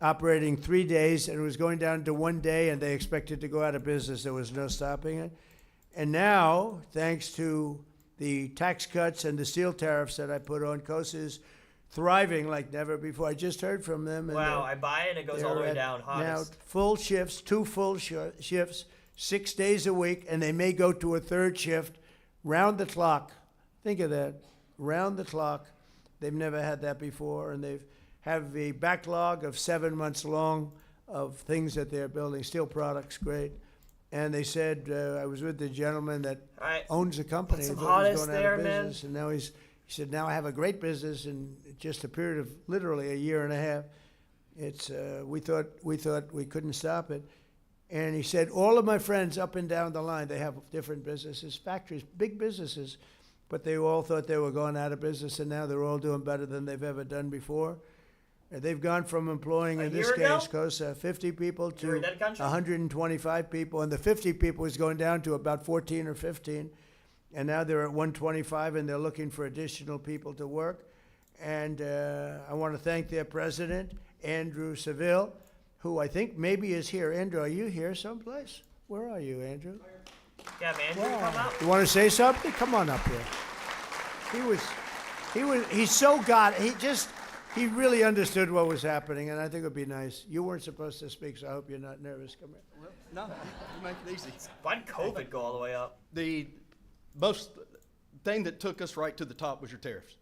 operating 3 days, and it was going down to 1 day, and they expected to go out of business. There was no stopping it. And now, thanks to the tax cuts and the steel tariffs that I put on, Costa is thriving like never before. I just heard from them. And Wow, I buy it and it goes all the way they're down. at now Hottest. full shifts, 2 full shifts, 6 days a week, and they may go to a 3rd shift round the clock. Think of that, round the clock. They've never had that before, and they've have a backlog of 7 months long of things that they're building, steel products, great. And they said, I was with the gentleman that All right. owns the company. Put some He thought he was Hottest going out there, of man. business, and now he said, now I have a great business in just a period of literally a year and a half. It's we thought we couldn't stop it. And he said, all of my friends up and down the line, they have different businesses, factories, big businesses, but they all thought they were going out of business, and now they're all doing better than they've ever done before. They've gone from employing, A in this year ago? case, Costa, 50 people You were to in that country? 125 people, and the 50 people is going down to about 14 or 15. And now they're at 125, and they're looking for additional people to work. And I want to thank their president, Andrew Seville, who I think maybe is here. Andrew, are you here someplace? Where are you, Andrew? Yeah, man. Andrew, come out. You want to say something? Come on up here. He really understood what was happening, and I think it would be nice. You weren't supposed to speak, so I hope you're not nervous. Come here. Well, no, you make it easy. Why'd COVID go all the way up? The most thing that took us right to the top was your tariffs.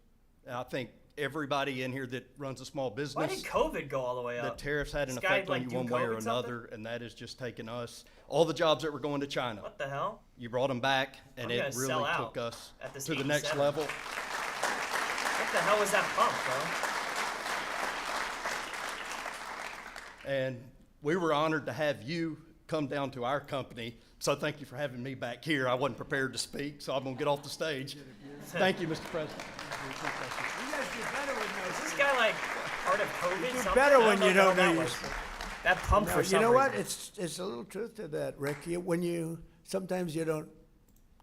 I think everybody in here that runs a small business. Why did COVID go all the way The up? tariffs had an This guy, effect on like, you do one way or COVID something? another, and that has just taken us, all the jobs that were going to China. What the hell? You brought them back, and I'm it gonna really sell out took us at this to the next 87. level. What the hell was that pump, bro? And we were honored to have you come down to our company. So thank you for having me back here. I wasn't prepared to speak, so I'm going to get off the stage. Thank you, Mr. President. Is this guy like part of COVID? do something? better I when you know don't what know that your was. stuff. That pump for You some know what? reason. It's a little truth to that, Rick. Sometimes you don't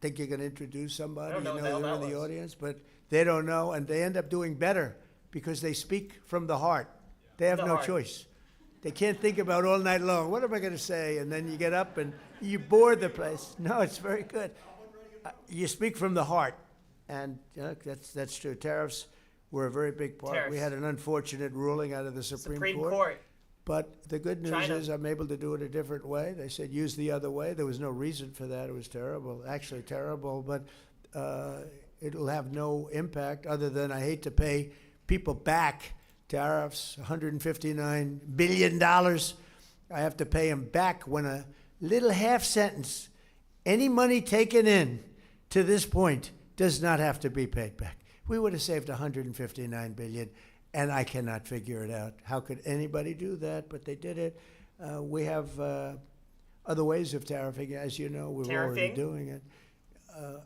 think you're going to introduce somebody. I don't know You what the hell they're in that the was. audience, but they don't know, and they end up doing better because they speak from the heart. They have The no heart. choice. They can't think about all night long. What am I going to say? And then you get up and you bore the place. No, it's very good. You speak from the heart, and that's true. Tariffs were a very big part. We Tariffs. had an unfortunate ruling out of the Supreme Court. But the good news China. is I'm able to do it a different way. They said use the other way. There was no reason for that. It was terrible, actually terrible. But it'll have no impact other than I hate to pay people back tariffs, $159 billion. I have to pay them back when a little half sentence, any money taken in to this point does not have to be paid back. We would have saved $159 billion. And I cannot figure it out. How could anybody do that? But they did it. We have other ways of tariffing, as you know. We're already Tariffing? doing it.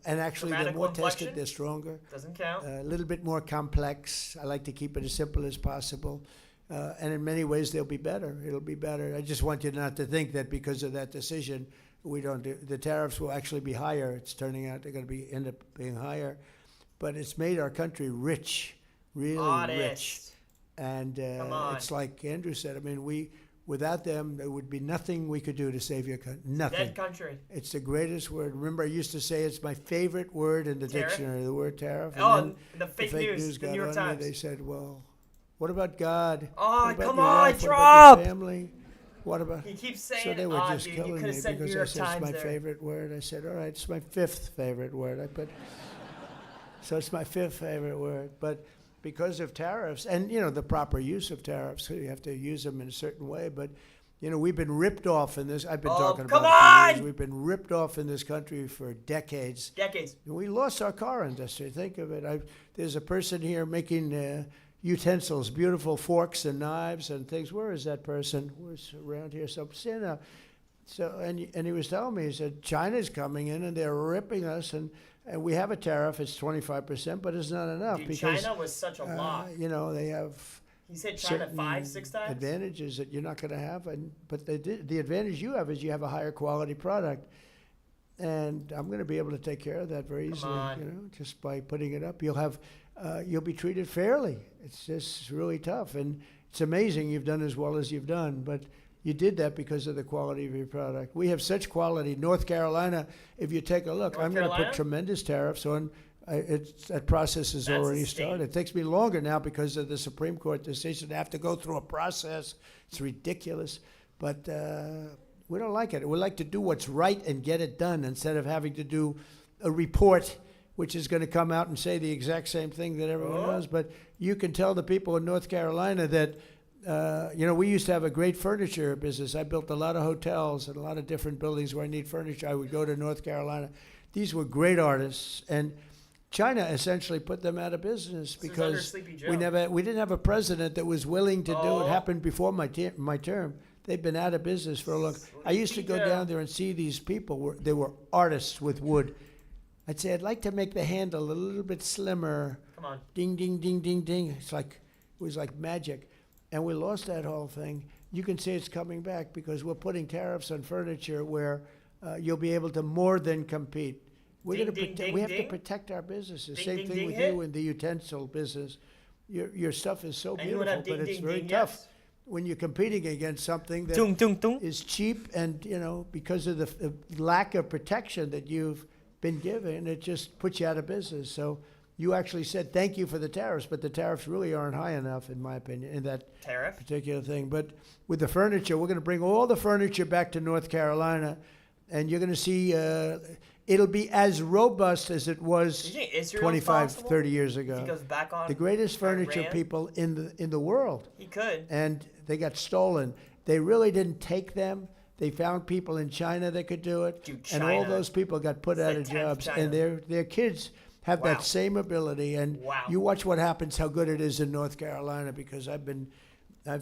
And actually, they're Grammatical more inflection? tested. They're stronger. Doesn't count. A little bit more complex. I like to keep it as simple as possible. And in many ways, they'll be better. It'll be better. I just want you not to think that because of that decision, we don't do. The tariffs will actually be higher. It's turning out they're going to end up being higher. But it's made our country rich. Really Honest. rich. And Come on. it's like Andrew said, I mean, without them, there would be nothing we could do to save your country. Nothing. Dead country. It's the greatest word. Remember, I used to say it's my favorite word in the Tariff? dictionary, the word tariff. Oh, then the fake news, the got New York on me. Times. They said, well, what about God? Oh, What about come your on, wife? What about Trump! your family? What about... He keeps So saying they it. were Oh, just dude, you killing could me have said New because I York said it's Times my there. favorite word. I said, all right, it's my fifth favorite word. I put, so it's my fifth favorite word. But because of tariffs and, the proper use of tariffs, so you have to use them in a certain way. But, we've been ripped off in this. I've been talking come about it for years. on! We've been ripped off in this country for decades. Decades. We lost our car industry. Think of it. There's a person here making utensils, beautiful forks and knives and things. Where is that person? Where's around here? So, and he was telling me, he said, China's coming in and they're ripping us, and we have a tariff. It's 25%, but it's not enough Dude, because China was such a lot. they have. He said China certain 5-6 times. advantages that you're not going to have, but the advantage you have is you have a higher quality product, and I'm going to be able to take care of that very easily. on. Just by putting it up, you'll be treated fairly. It's just really tough, and it's amazing you've done as well as you've done, but you did that because of the quality of your product. We have such quality. North Carolina, if you take a look, North I'm going to Carolina? put tremendous tariffs on. That process has That's a already state. started. It takes me longer now because of the Supreme Court decision. I have to go through a process. It's ridiculous, but we don't like it. We like to do what's right and get it done instead of having to do a report which is going to come out and say the exact same thing that everyone knows. But you can tell the people in North Carolina that, we used to have a great furniture business. I built a lot of hotels and a lot of different buildings where I need furniture. I would go to North Carolina. These were great artists, and China essentially put them out of business This is under because Sleepy Joe. we didn't have a president that was willing to do Oh. it. Happened before my term. They've been out of business for a long. I used to go Sleepy Joe. down there and see these people. They were artists with wood. I'd say I'd like to make the handle a little bit slimmer. Come on. Ding, ding, ding, ding, ding. It was like magic, and we lost that whole thing. You can see it's coming back because we're putting tariffs on furniture where you'll be able to more than compete. We're Ding, going to ding, ding, we have ding. to protect our businesses. Ding, Same ding, thing ding with hit. you in the utensil business. Your stuff is so Anyone beautiful, have ding, but it's ding, very ding tough. yet? when you're competing against something that Dung, dung, dung. is cheap and, because of the lack of protection that you've been given, it just puts you out of business. So you actually said thank you for the tariffs, but the tariffs really aren't high enough, in my opinion, in that Tariff? particular thing. But with the furniture, we're going to bring all the furniture back to North Carolina, and you're going to see it'll be as robust as it was Do you think Israel's 25, possible? 30 years ago. If he goes back on The greatest furniture Iran? people in the world. He could. And they got stolen. They really didn't take them. They found people in China that could do it. Dude, And all China. those people got put It's out the of 10th jobs. China. And their kids have Wow. that same ability. And Wow. you watch what happens, how good it is in North Carolina, because I've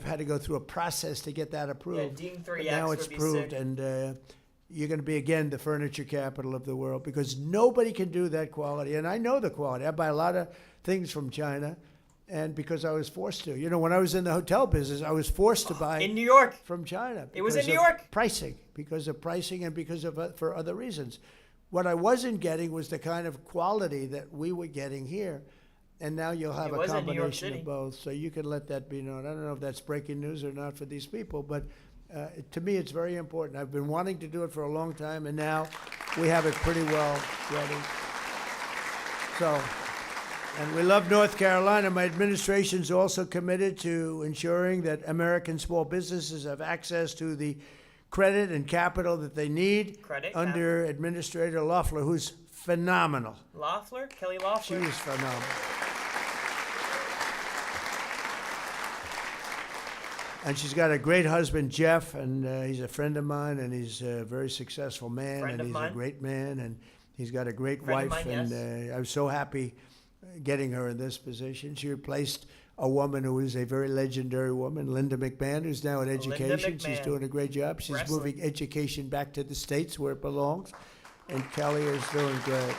had to go through a process to get that approved. Dean But 3X now would it's be proved, sick. and you're going to be again the furniture capital of the world, because nobody can do that quality. And I know the quality. I buy a lot of things from China, and because I was forced to. When I was in the hotel business, I was forced to buy In New York. from China. It was in because New of York. because of pricing, and because of for other reasons. What I wasn't getting was the kind of quality that we were getting here. And now you'll have It a was in New York combination City. of both. So you can let that be known. I don't know if that's breaking news or not for these people, but to me, it's very important. I've been wanting to do it for a long time, and now we have it pretty well ready. So, and we love North Carolina. My administration's also committed to ensuring that American small businesses have access to the credit and capital that they need Credit, under Administrator Loeffler, who's phenomenal. Loeffler? Kelly She Loeffler? is phenomenal. And she's got a great husband, Jeff, and he's a friend of mine, and he's a very successful man, Friend and of he's mine? a great man, and he's got a great Friend of wife, mine, and yes. I was so happy getting her in this position. She replaced a woman who is a very legendary woman, Linda McMahon, who's now in education. She's McMahon. doing a great job. She's Wrestling. moving education back to the States where it belongs, and Kelly is doing great.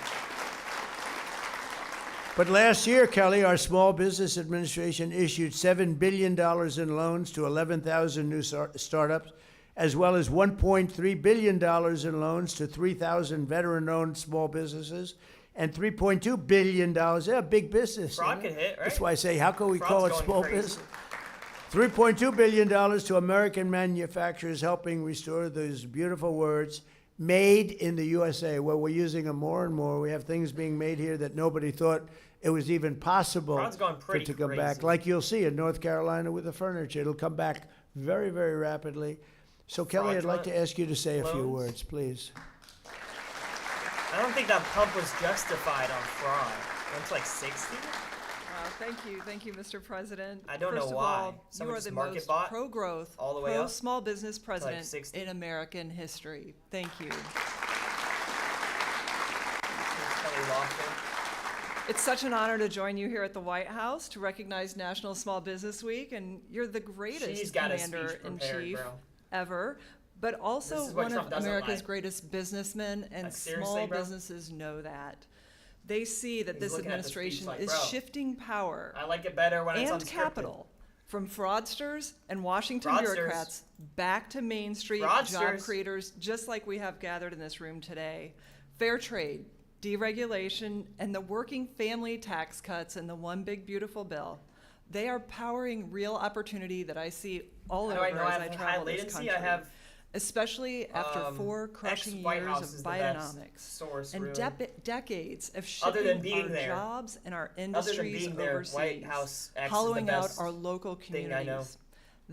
But last year, Kelly, our Small Business Administration issued $7 billion in loans to 11,000 new startups, as well as $1.3 billion in loans to 3,000 veteran-owned small businesses, and $3.2 billion. Yeah, big business. Fraud isn't it? could hit, right? That's why I say, how can we Fraud's call it going small crazy. business? $3.2 billion to American manufacturers, helping restore those beautiful words, made in the USA. Well, we're using them more and more. We have things being made here that nobody thought it was even possible Fraud's going for pretty it to come back. crazy. Like you'll see in North Carolina with the furniture. It'll come back very, very rapidly. So, Kelly, I'd like to Fraudulent ask you to say a few loans? words, please. I don't think that pump was justified on fraud. It's like 60? Thank you, Mr. President. I don't know First of why. all, Someone you are just the market most bought pro-growth, all the way up pro-small business president 60? in American history. Thank you. Kelly Loeffler. It's such an honor to join you here at the White House to recognize National Small Business Week, and you're the She's greatest got a speech prepared, commander-in-chief bro. ever, but This also is what one Trump of doesn't America's like. greatest businessmen, and Like, seriously, small bro? businesses know that. They see that He's this looking at the speech administration like, is bro, shifting power I like it better when it's and unscripted. capital from fraudsters and Washington Fraudsters. bureaucrats back to Main Street Fraudsters. job creators, just like we have gathered in this room today. Fair trade, deregulation, and the working family tax cuts in the One Big Beautiful Bill. They are powering real opportunity that I see all How over do I know as I I have high travel this latency? country. I have Especially after 4 crushing ex-White years House of is the best Bidenomics source, and really. decades of Other than shipping being our there. jobs and our Other than industries being there, overseas, White House X is the hollowing out best our local thing I know. communities.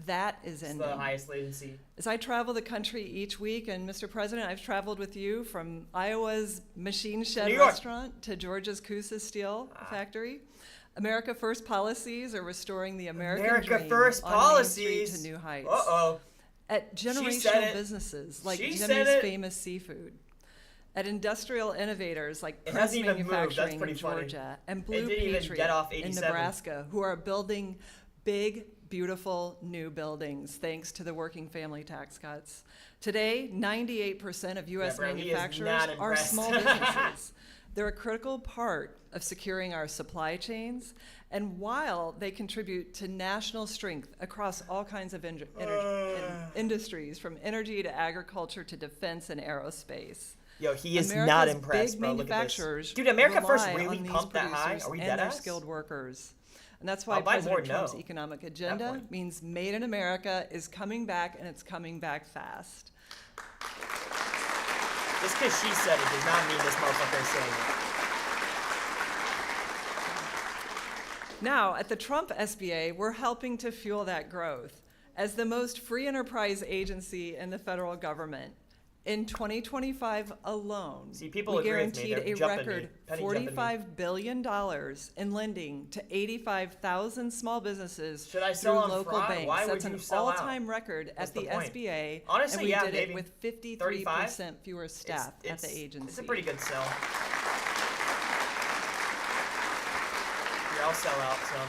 That is It's ending. the highest latency. As I travel the country each week, and Mr. President, I've traveled with you from Iowa's Machine Shed New York. restaurant to Georgia's Coosa Steel Factory. America First policies are restoring the American America dream First on Main policies. Street to new heights. Uh-oh. At She said generational it. businesses like She said Jimmy's it. Famous Seafood, at industrial innovators like It Press hasn't even moved. That's Manufacturing pretty in funny. Georgia and It Blue didn't even Petrie get off in 87. Nebraska, who are building big, beautiful new buildings thanks to the working family tax cuts. Today, 98% of U.S. bro, he is manufacturers not are impressed. small businesses. They're a critical part of securing our supply chains, and while they contribute to national strength across all kinds of industries, from energy to agriculture to defense and aerospace. Yo, he is America's not impressed, big bro. Look at this. manufacturers Dude, America First rely really on these pumped that high? producers Are we and dead their ass? skilled workers. And that's why I'll buy more President Trump's no. economic That agenda point. means Made in America is coming back, and it's coming back fast. Just because she said it does not mean this motherfucker is saying it. Now, at the Trump SBA, we're helping to fuel that growth. As the most free enterprise agency in the federal government, in 2025 alone, See, people we agree with me. guaranteed They're a jumping me. record Penny jumping me. $45 billion in lending to 85,000 small businesses Should I through sell on local Fry? banks. Why That's would you an sell out? all-time record What's at the, the point? SBA, Honestly, and we yeah, did maybe. it with 53% 35? fewer staff at the agency. It's a pretty good sell. Yeah, I'll sell out some.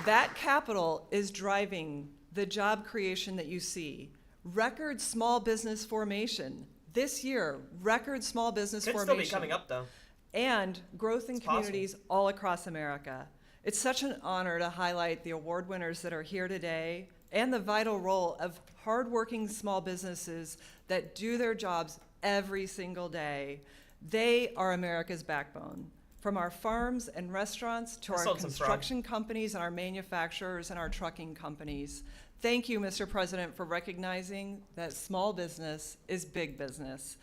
That capital is driving the job creation that you see. Record small business formation. This year, record small business Could formation. still be coming up, though. And growth in It's possible. communities all across America. It's such an honor to highlight the award winners that are here today and the vital role of hardworking small businesses that do their jobs every single day. They are America's backbone. From our farms and restaurants to I our sold some frog. construction companies and our manufacturers and our trucking companies. Thank you, Mr. President, for recognizing that small business is big business.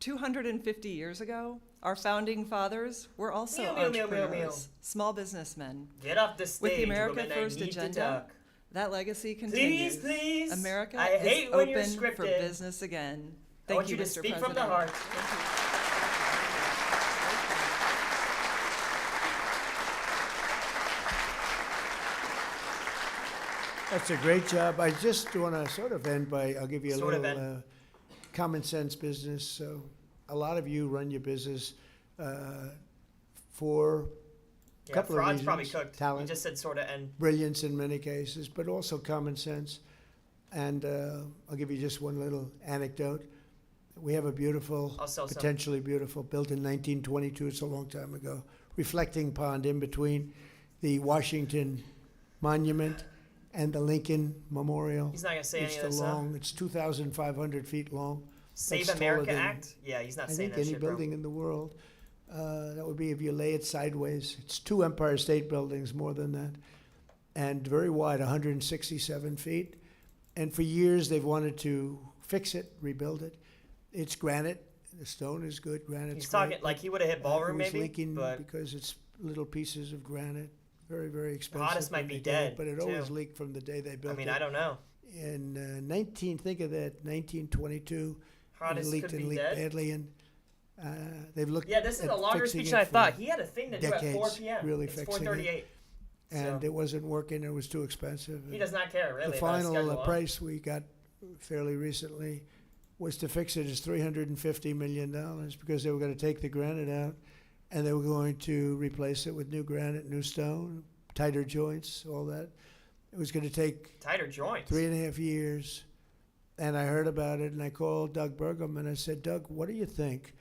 250 years ago, our founding fathers were also Meow, meow, meow, meow, entrepreneurs, meow. small businessmen. Get off the stage, With the America woman, I First need to agenda, talk. that legacy Please, continues. please. America I hate is when you're open for scripted. business again. I Thank want you to Mr. speak President. from the heart. That's a great job. I just want to sort of end by, I'll give you a Sort of little end. common sense business. So a lot of you run your business for a Yeah, couple of fraud's reasons. probably cooked. You Talent, just said sort of end. brilliance in many cases, but also common sense. And I'll give you just one little anecdote. We have a beautiful, I'll sell some. potentially beautiful, built in 1922, it's a long time ago, reflecting pond in between the Washington Monument and the Lincoln Memorial. He's not gonna say It's any of the this, huh? long, it's 2,500 feet long. Save That's taller America than, Act? Yeah, he's not I saying think that any shit, bro. building in the world. That would be if you lay it sideways. It's 2 Empire State Buildings, more than that. And very wide, 167 feet. And for years, they've wanted to fix it, rebuild it. It's granite. The stone is good. Granite's He's talking great, like but, he would have hit ballroom it was maybe, leaking but because it's little pieces of granite. Very, very expensive. Hottest might when be they did it, dead, but it always too. leaked from the day they I built it. mean, I don't know. In 1922, Hottest it leaked could and be leaked dead. badly, and they've looked. Yeah, this is at a longer fixing speech it than I for thought. He had a thing to do at 4 decades, p.m. really It's fixing it. 4:38. And So it wasn't working. It was too expensive. he does not care really. The about his final schedule, huh? price we got fairly recently was to fix it is $350 million because they were going to take the granite out and they were going to replace it with new granite, new stone, tighter joints, all that. It was going to take Tighter joints. 3.5 years. And I heard about it and I called Doug Burgum and I said, Doug, what do you think?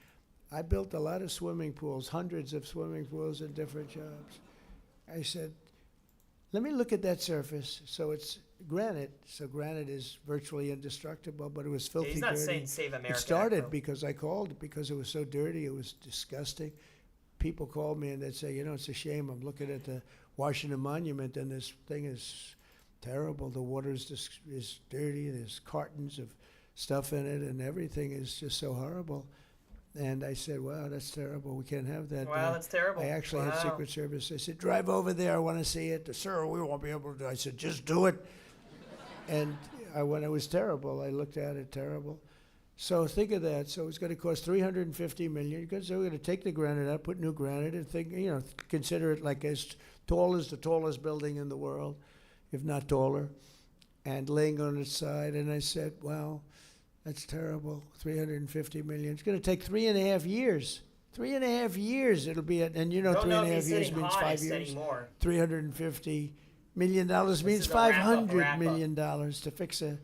I built a lot of swimming pools, hundreds of swimming pools in different jobs. I said, let me look at that surface. So it's granite. So granite is virtually indestructible, but it was filthy he's not dirty. saying save America. It started bro. because I called because it was so dirty. It was disgusting. People called me and they'd say, you know, it's a shame. I'm looking at the Washington Monument and this thing is terrible. The water is dirty. There's cartons of stuff in it and everything is just so horrible. And I said, wow, that's terrible. We can't have that. Wow, that's terrible. I actually had Wow. Secret Service. I said, drive over there. I want to see it. Sir, we won't be able to. I said, just do it. And when it was terrible, I looked at it terrible. So think of that. So it's going to cost $350 million because they're going to take the granite out, put new granite, and think, you know, consider it like as tall as the tallest building in the world, if not taller, and laying on its side. And I said, wow, that's terrible. $350 million. It's going to take 3.5 years. 3.5 years it'll be, and you know, Don't know if 3.5 he's years hitting means 5 hottest years. anymore. $350 million means is a wrap-up, $500 wrap-up. million to fix a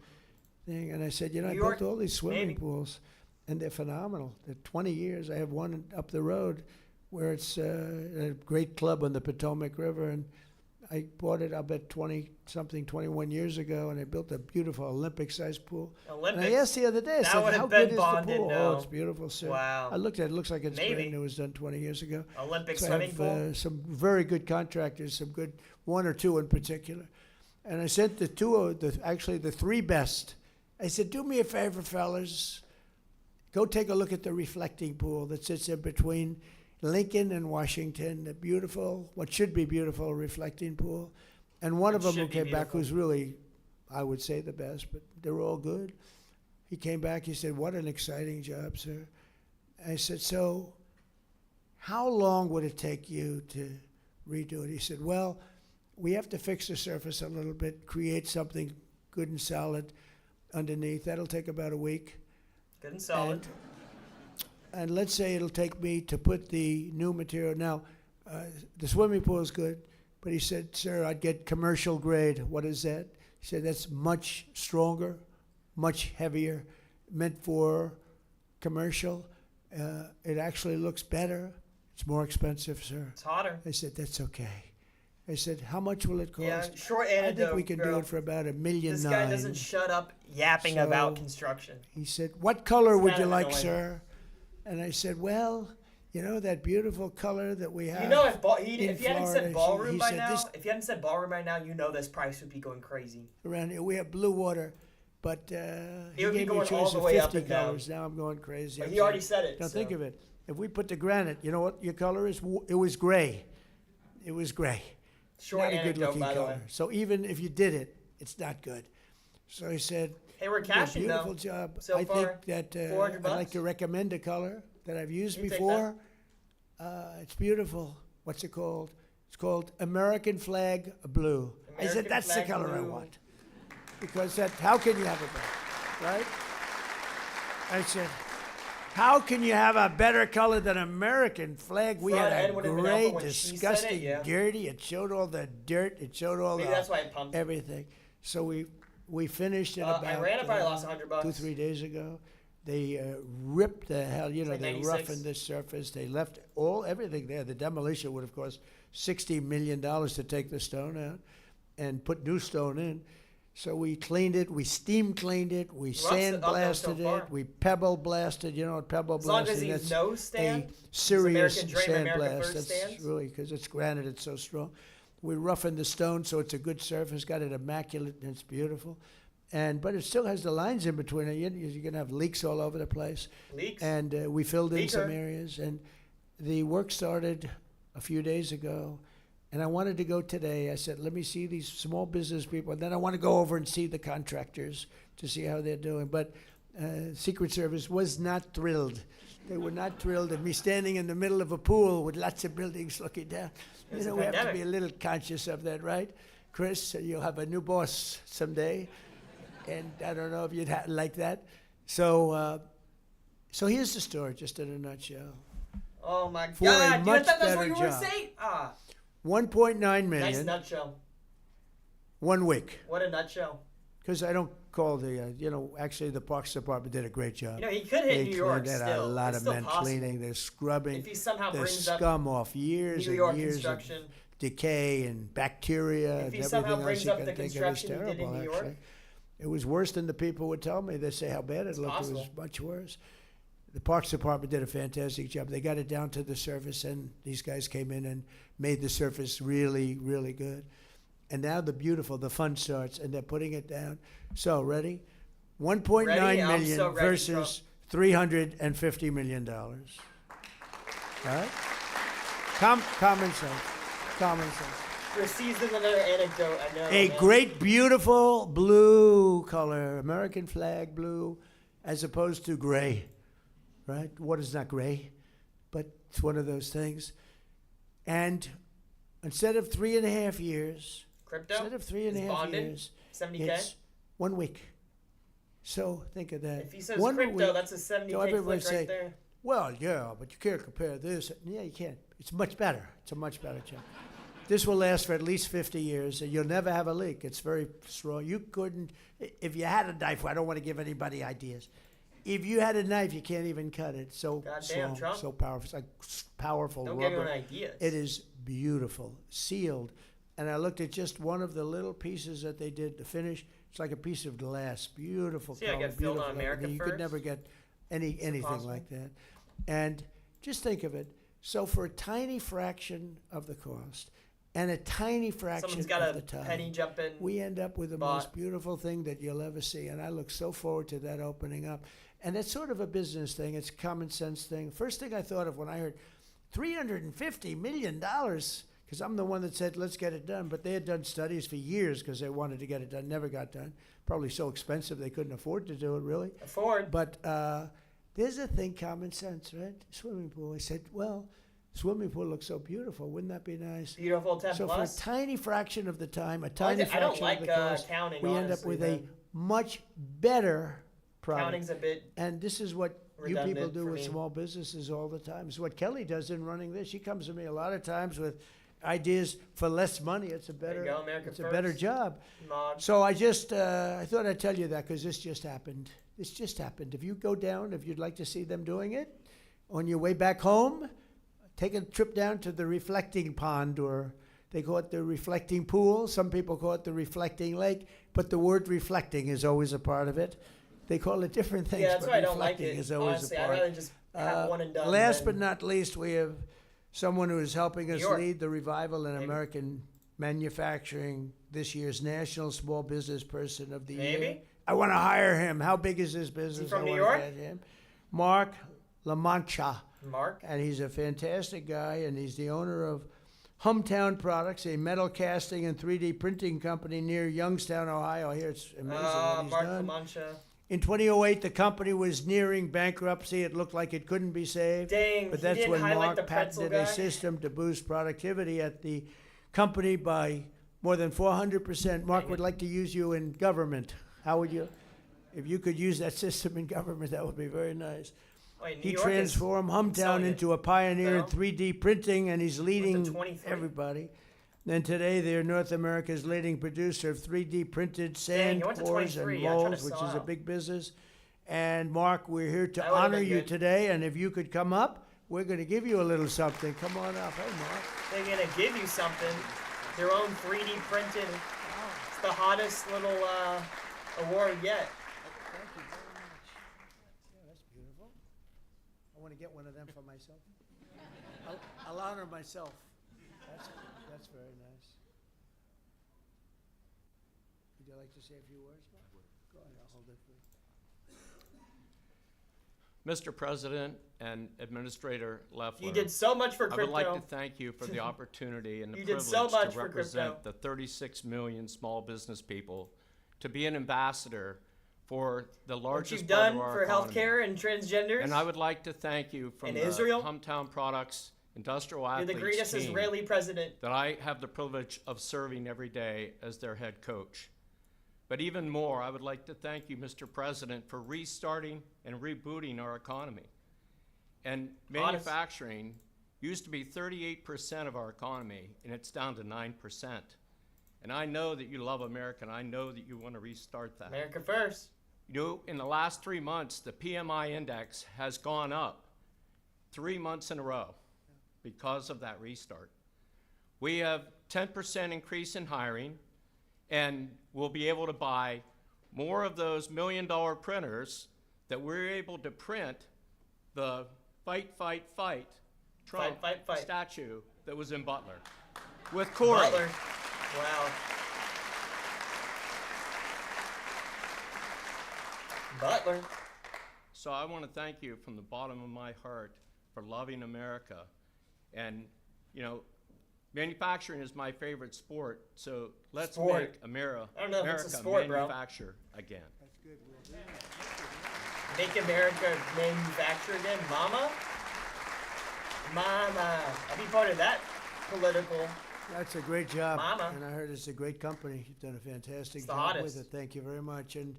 thing. And I said, you know, New I York, built all these swimming maybe. pools, and they're phenomenal. They're 20 years. I have one up the road where it's a great club on the Potomac River, and I bought it, I'll bet 21 years ago, and I built a beautiful Olympic-sized pool. Olympics? And I asked the other day, I That said, would have how been good is bonded, the pool? no. Oh, it's beautiful, sir. Wow. I looked at it, it looks like it's Maybe. brand new. It was done 20 years ago. Olympic So I swimming have, pool? some very good contractors, some good, one or two in particular. And I sent the three best. I said, do me a favor, fellas. Go take a look at the reflecting pool that sits in between Lincoln and Washington, the beautiful, what should be beautiful reflecting pool. And one of them who came back who's really, I would say, the best, but they're all good. He came back, he said, what an exciting job, sir. I said, so how long would it take you to redo it? He said, well, we have to fix the surface a little bit, create something good and solid underneath. That'll take about a week. Good and solid. And let's say it'll take me to put the new material. Now, the swimming pool is good, but he said, sir, I'd get commercial grade. What is that? He said, that's much stronger, much heavier, meant for commercial. It actually looks better. It's more expensive, sir. It's hotter. I said, that's okay. I said, how much will it cost? Yeah, short I anecdote, think we can do girl. it for about $1.9 million. This guy doesn't shut up yapping So, about construction. He said, what color It's would kind you of like, annoying. sir? And I said, well, you know that beautiful color that we have. You know, if in he hadn't Florida?" said ballroom He by said, now, "This if he hadn't said ballroom by now, you know this price would be going crazy. around here we have blue water, but he would be gave me a going all choice the of way up 50 and down. colors. Now I'm going crazy. But I'm he already saying, said it, Now so. think of it. If we put the granite, you know what your color is? It was gray. It was gray. Short Not a anecdote, good-looking by the color. way. So even if you did it, it's not good. So I said, Hey, we're "You did a cashing, though. beautiful job. So I far, think that 400 I'd bucks? like to recommend a color that I've used You take before. It's beautiful. What's it called? It's called American Flag Blue. I said, American that's the Flag color I Blue. want. Because how can you have it better, right? I said, how can you have a better color than American flag? We Front had end a would have been gray, alpha when she said it, disgusting, yeah. dirty. It showed all the dirt. It showed all Maybe the that's why it pumped. everything. So we finished it about Iran probably lost $100. 2-3 days ago. They ripped the hell, It's like they 96. roughened the surface. They left everything there. The demolition would have cost $60 million to take the stone out and put new stone in. So we cleaned it, we steam cleaned it, we Rough's up there sandblasted so far. it, we pebble blasted. You know what pebble As long as blasting? he's That's no stand, a does serious American Dream, America sandblast. First That's stands? really because it's granite. It's so strong. We roughened the stone so it's a good surface. Got it immaculate and it's beautiful. But it still has the lines in between it. You're going to have leaks all over the place. Leaks? And we filled in some Leaker. areas. And the work started a few days ago. And I wanted to go today. I said, let me see these small business people. And then I want to go over and see the contractors to see how they're doing. But Secret Service was not thrilled. They were not thrilled at me standing in the middle of a pool with lots of buildings looking down. It's a We have to pandemic. be a little conscious of that, right? Chris, you'll have a new boss someday. And I don't know if you'd like that. So here's the story, just in a nutshell. Oh my For a God! You much thought that's what better you were job. saying? Ah, 1.9 nice million, nutshell. 1 week. What a nutshell. Because I don't call actually the Parks Department did a great job. You know, he could hit They New York cleaned out still. a lot It's of still men possible. cleaning. They're scrubbing If he somehow the brings up scum off years New York and years of construction. decay and bacteria If and he everything somehow else brings you up can the think of. It was construction he did in terrible, New York. actually. It was worse than the people would tell me. They say how bad it looked. It was possible. much worse. The Parks Department did a fantastic job. They got it down to the surface, and these guys came in and made the surface really, really good. And now the fun starts, and they're putting it down. So, ready? 1.9 Ready? I'm million so ready, versus $350 million. All right? Common sense. Common sense. You're seasoned with another anecdote. I know. A man. great, beautiful blue color, American flag blue, as opposed to gray, right? Water's not gray, but it's one of those things. And instead of 3.5 years, Crypto? instead of three and a Is half bonded? years, 70K? it's 1 week. So think of that. If he says 1 crypto, week. that's a 70K So everybody flick right say, there. well, yeah, but you can't compare this. Yeah, you can. It's much better. It's a much better job. This will last for at least 50 years, and you'll never have a leak. It's very strong. You couldn't, if you had a knife, I don't want to give anybody ideas. If you had a knife, you can't even cut it. So Goddamn, strong, Trump. so powerful. It's like powerful Don't give rubber. anyone ideas. It is beautiful, sealed, and I looked at just one of the little pieces that they did to finish. It's like a piece of glass, beautiful See, I color, got filled on beautiful America everything. You First? could never get anything impossible? like that. And just think of it. So for a tiny fraction of the cost and a tiny fraction Someone's got of a the time, penny jumping. we end up with the bought. most beautiful thing that you'll ever see. And I look so forward to that opening up. And it's sort of a business thing. It's a common sense thing. First thing I thought of when I heard $350 million, because I'm the one that said, let's get it done. But they had done studies for years because they wanted to get it done. Never got done. Probably so expensive they couldn't afford to do it, really. Afford. But there's a thing, common sense, right? Swimming pool. I said, well, swimming pool looks so beautiful. Wouldn't that be nice? Beautiful 10 So plus. for a tiny fraction of the time, a I tiny don't fraction like of the cost, counting, we end up honestly, with a Ben. much better product. Counting's a bit And this is what you people redundant do for with me. small businesses all the time. It's what Kelly does in running this. She comes to me a lot of times with ideas for less money. It's a There better, you go, America it's a better First. job. Mod. So I just, I thought I'd tell you that because this just happened. This just happened. If you go down, if you'd like to see them doing it, on your way back home, take a trip down to the reflecting pond, or they call it the reflecting pool. Some people call it the reflecting lake, but the word reflecting is always a part of it. They call it different things, Yeah, that's but why I don't like reflecting it. is always Honestly, a I'd part. rather just have one and done. Last than but not least, we have someone who is helping us York. lead the revival in Maybe. American manufacturing, this year's National Small Business Person of the Year. Maybe. I want to hire him. How big is his business? from I New wanna York? get him. Mark LaMancha. Mark. And he's a fantastic guy, and he's the owner of Humtown Products, a metal casting and 3D printing company near Youngstown, Ohio. Here it's amazing what he's Mark done. LaMancha. In 2008, the company was nearing bankruptcy. It looked like it couldn't be saved. Dang, But he that's didn't when highlight Mark the pretzel patented a guy. system to boost productivity at the company by more than 400%. Mark Dang would it. like to use you in government. How would you? If you could use that system in government, that would be very nice. Wait, New He York is transformed Humtown selling it. into a pioneer in No. 3D printing, and he's leading 23. everybody. And today, they're North America's leading producer of 3D printed Dang, sand you went to pours and 23. I tried to molds, which sell is a out. big business. And Mark, we're here to That would've honor been you good. today, and if you could come up, we're going to give you a little something. Come on up. Hey, Mark. They're gonna give you something. Their own 3D printed. It's the hottest little award yet. Thank you very much. Yeah, that's beautiful. I want to get one of them for myself. I'll honor myself. That's very nice. Would you like to say a few words, Mark? Go ahead, I'll hold it for you. Mr. President and Administrator Leffler. You did so much for I crypto. would like to thank you for the opportunity and the You did privilege so much to for represent crypto. the 36 million small business people, to be an ambassador for the What largest you've part done of our for economy. healthcare and transgenders. And I would like to thank you from In the Israel? Humtown Products Industrial You're the Athletes greatest team Israeli president. that I have the privilege of serving every day as their head coach. But even more, I would like to thank you, Mr. President, for restarting and rebooting our economy. And manufacturing used to be 38% of our economy, and it's down to 9%. And I know that you love America, and I know that you want to restart that. America first. You know, in the last 3 months, the PMI index has gone up 3 months in a row because of that restart. We have 10% increase in hiring, and we'll be able to buy more of those $1 million printers that we're able to print the Fight, Fight, Fight Trump Fight, fight. statue that was in Butler with Corey. Butler. Wow. Butler. So I want to thank you from the bottom of my heart for loving America. And, you know, manufacturing is my favorite sport, so let's Sport. make America I don't know if it's a sport, bro. manufacture again. That's good. Make America manufacture again. Mama? Mama. I'll be part of that political. That's a great job. Mama. And I heard it's a great company. You've done a fantastic It's the job hottest. with it. Thank you very much. And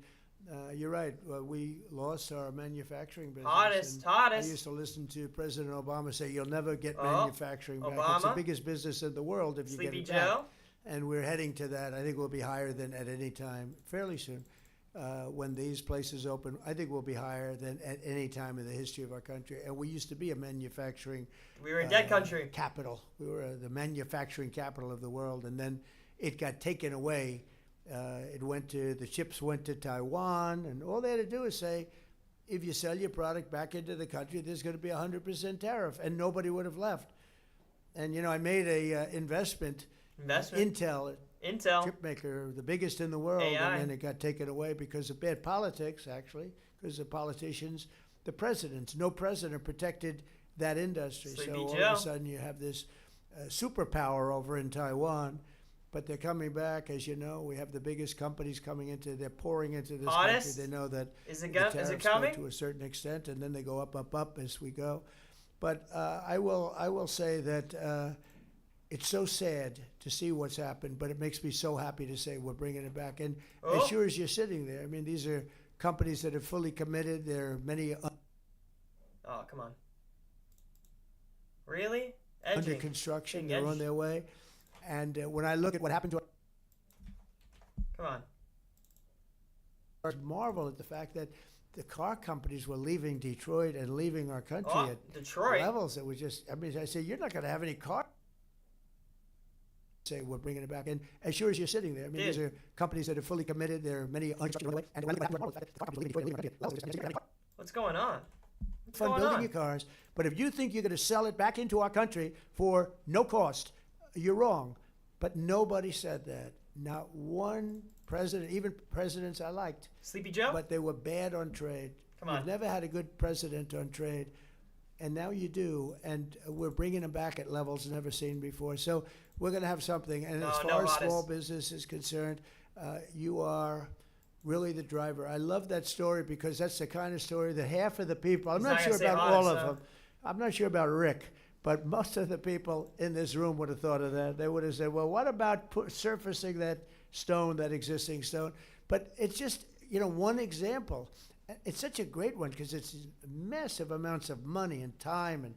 you're right. We lost our manufacturing business. Hottest, and hottest. I used to listen to President Obama say, "You'll never get Oh, manufacturing back. It's the Obama? biggest business in the world if you Sleepy get it back." Joe? And we're heading to that. I think we'll be higher than at any time fairly soon. when these places open, I think we'll be higher than at any time in the history of our country. And we used to be a manufacturing We were a dead country. capital. We were the manufacturing capital of the world, and then it got taken away. The chips went to Taiwan, and all they had to do is say, if you sell your product back into the country, there's going to be 100% tariff, and nobody would have left. And, I made a investment. Intel, chip maker, the biggest in the world, AI. and then it got taken away because of bad politics, actually, because of politicians, the presidents. No president protected that industry. Sleepy so all Joe. of a sudden you have this superpower over in Taiwan, but they're coming back. As you know, we have the biggest companies they're pouring into this Honest? country. They know that Is it the go- is it tariffs go coming? to a certain extent, and then they go up as we go. But I will say that it's so sad to see what's happened, but it makes me so happy to say we're bringing it back. And as sure as you're sitting there, I mean, these are companies that are fully committed. There are many Oh, come on. Really? under Edging. construction. Big They're on edge. their way. And when I look at what happened to Come on. I marvel at the fact that the car companies were leaving Detroit and leaving our country Oh, at Detroit. levels that were just, I say, you're not going to have any car. Say, we're bringing it back. And as sure as you're sitting there, I mean, these are companies that are fully committed. There are many unstructured away. And when I look at what happened to the car companies leaving Detroit, leaving our country, What's going on? What's fun going building on? your cars. But if you think you're going to sell it back into our country for no cost, you're wrong. But nobody said that. Not one president, even presidents I liked. Sleepy Joe? But they were bad on trade. Come on. We've never had a good president on trade. And now you do. And we're bringing them back at levels never seen before. So we're going to have something. And as far as small business is concerned, you are really the driver. I love that story because that's the kind of story that half of the people, I'm He's not not sure gonna say about all of honest, them. I'm not sure about Rick. But most of the people in this room would have thought of that. They would have said, well, what about surfacing that stone, that existing stone? But it's just, one example. It's such a great one because it's massive amounts of money and time and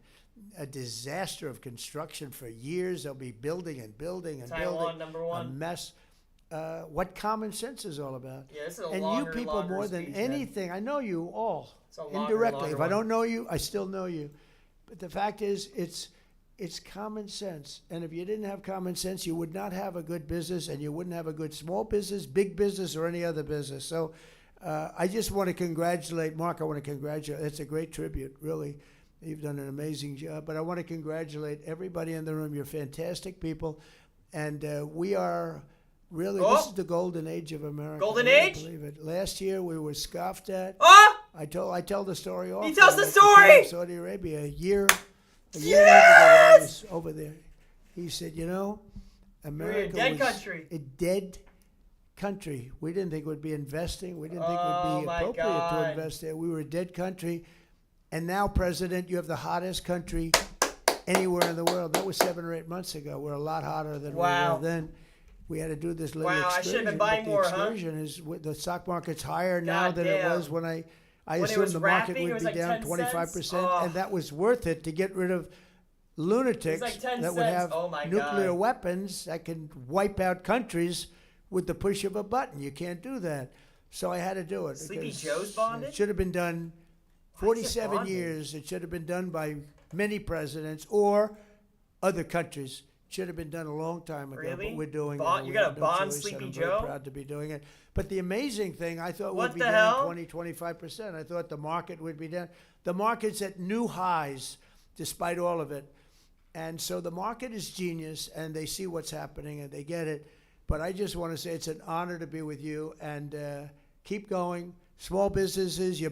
a disaster of construction for years. They'll be building and building and Taiwan, building. #1. A mess. What common sense is all about. Yeah, this is a and longer, you people longer more than speech, man. anything, I know you all It's a longer, indirectly. longer If I one. don't know you, I still know you. But the fact is, it's common sense. And if you didn't have common sense, you would not have a good business, and you wouldn't have a good small business, big business, or any other business. So I just want to congratulate Mark. I want to congratulate. It's a great tribute, really. You've done an amazing job. But I want to congratulate everybody in the room. You're fantastic people. And we are really, this is the golden age of America. Golden I really age? believe it. Last year, we were scoffed at. Oh! I tell the story often. He tells the at story! King of Saudi Arabia a year and a half ago when I was over there. He said, America dead was country. a dead country. We didn't think we'd be investing. We didn't think Oh, it would be my appropriate God. to invest there. We were a dead country. And now, President, you have the hottest country anywhere in the world. That was 7 or 8 months ago. We're a lot hotter than Wow. we were then. We had to do this little Wow, I excursion. should have been buying but more, the huh? excursion is the stock market's higher now than it Goddamn. was when I When it assumed was the market rapping, it would was be like down 10 25%, cents? Oh. and that was worth it to get rid of lunatics like 10 that would cents. have Oh, my nuclear God. weapons that can wipe out countries with the push of a button. You can't do that. So I had to do it. Sleepy because Joe's bonded? It should have been done Why is it 47 bonded? years. It should have been done by many presidents or other countries. Should have been done a long time ago, Really? but we're doing Bond- it. you We got a have no bond, choice, Sleepy and I'm Joe? very proud to be doing it. But the amazing thing, I thought What would be the down hell? 20-25%. I thought the market would be down. The market's at new highs despite all of it. And so the market is genius, and they see what's happening, and they get it. But I just want to say it's an honor to be with you, and keep going. Small businesses,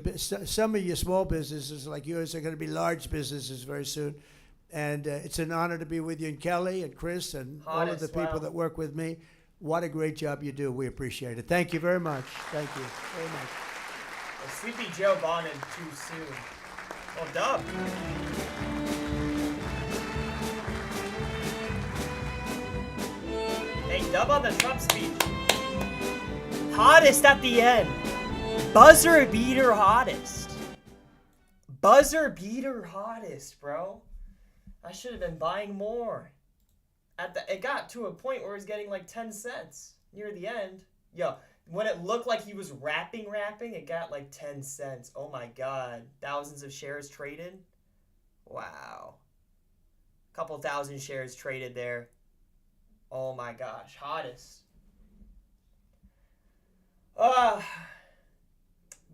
some of your small businesses like yours are going to be large businesses very soon. And it's an honor to be with you, and Kelly and Chris and all of the Hottest, people wow. that work with me. What a great job you do. We appreciate it. Thank you very much. Thank you very much. Well, Sleepy Joe bonded too soon. Well, dub. Hey, dub on the Trump speech. Hottest at the end. Buzzer beater hottest. Buzzer beater hottest, bro. I should have been buying more. It got to a point where it was getting like 10 cents near the end. Yo, When it looked like he was rapping, it got like 10 cents. Oh my god. Thousands of shares traded. Wow. Couple thousand shares traded there. Oh my gosh. Hottest.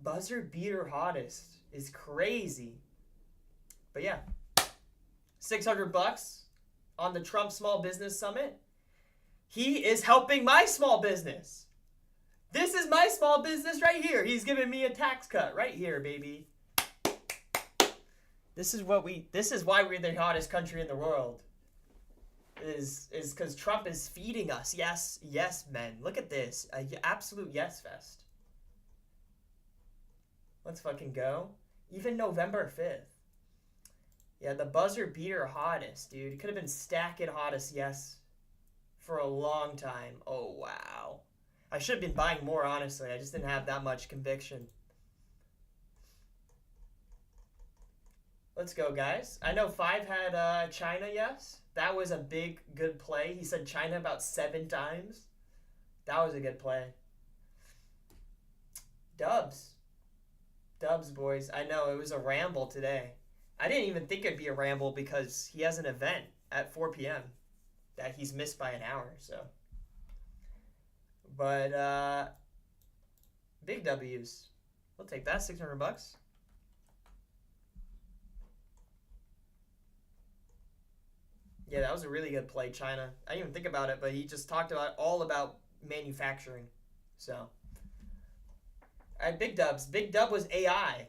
Buzzer beater hottest is crazy. But yeah. $600 on the Trump Small Business Summit. He is helping my small business. This is my small business right here. He's giving me a tax cut right here, baby. This is why we're the hottest country in the world. Is because Trump is feeding us. Yes, yes, men. Look at this. An absolute yes fest. Let's fucking go. Even November 5th. Yeah, the buzzer beater hottest, dude. It could have been stacking hottest yes for a long time. Oh, wow. I should have been buying more, honestly. I just didn't have that much conviction. Let's go, guys. I know 5 had China, yes. That was a big, good play. He said China about 7 times. That was a good play. Dubs. Dubs, boys. I know, it was a ramble today. I didn't even think it'd be a ramble because he has an event at 4 p.m. that he's missed by an hour, so. But, big W's. We'll take that, $600. Yeah, that was a really good play, China. I didn't even think about it, but he just talked about all about manufacturing. So, all right, big dubs. Big dub was AI.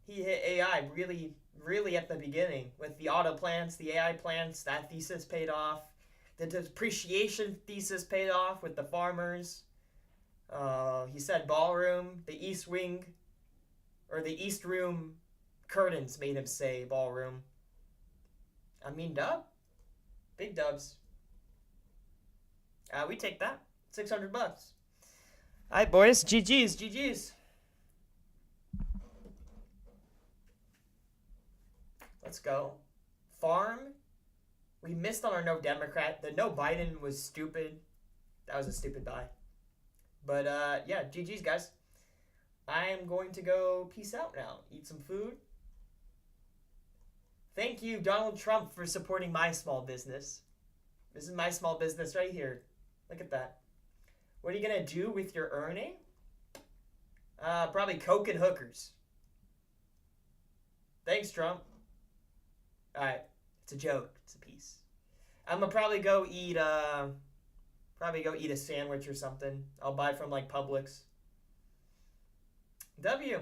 He hit AI really, really at the beginning with the auto plants, the AI plants. That thesis paid off. The depreciation thesis paid off with the farmers. He said ballroom, the East Wing, or the East Room curtains made him say ballroom. I mean, dub. Big dubs. We take that. $600. All right, boys. GG's. GG's. Let's go. Farm. We missed on our no Democrat. The no Biden was stupid. That was a stupid buy. But, yeah, GG's, guys. I am going to go peace out now. Eat some food. Thank you, Donald Trump, for supporting my small business. This is my small business right here. Look at that. What are you going to do with your earning? Probably coke and hookers. Thanks, Trump. All right. It's a joke. It's a piece. I'm going to probably go eat a sandwich or something. I'll buy from, like, Publix. W.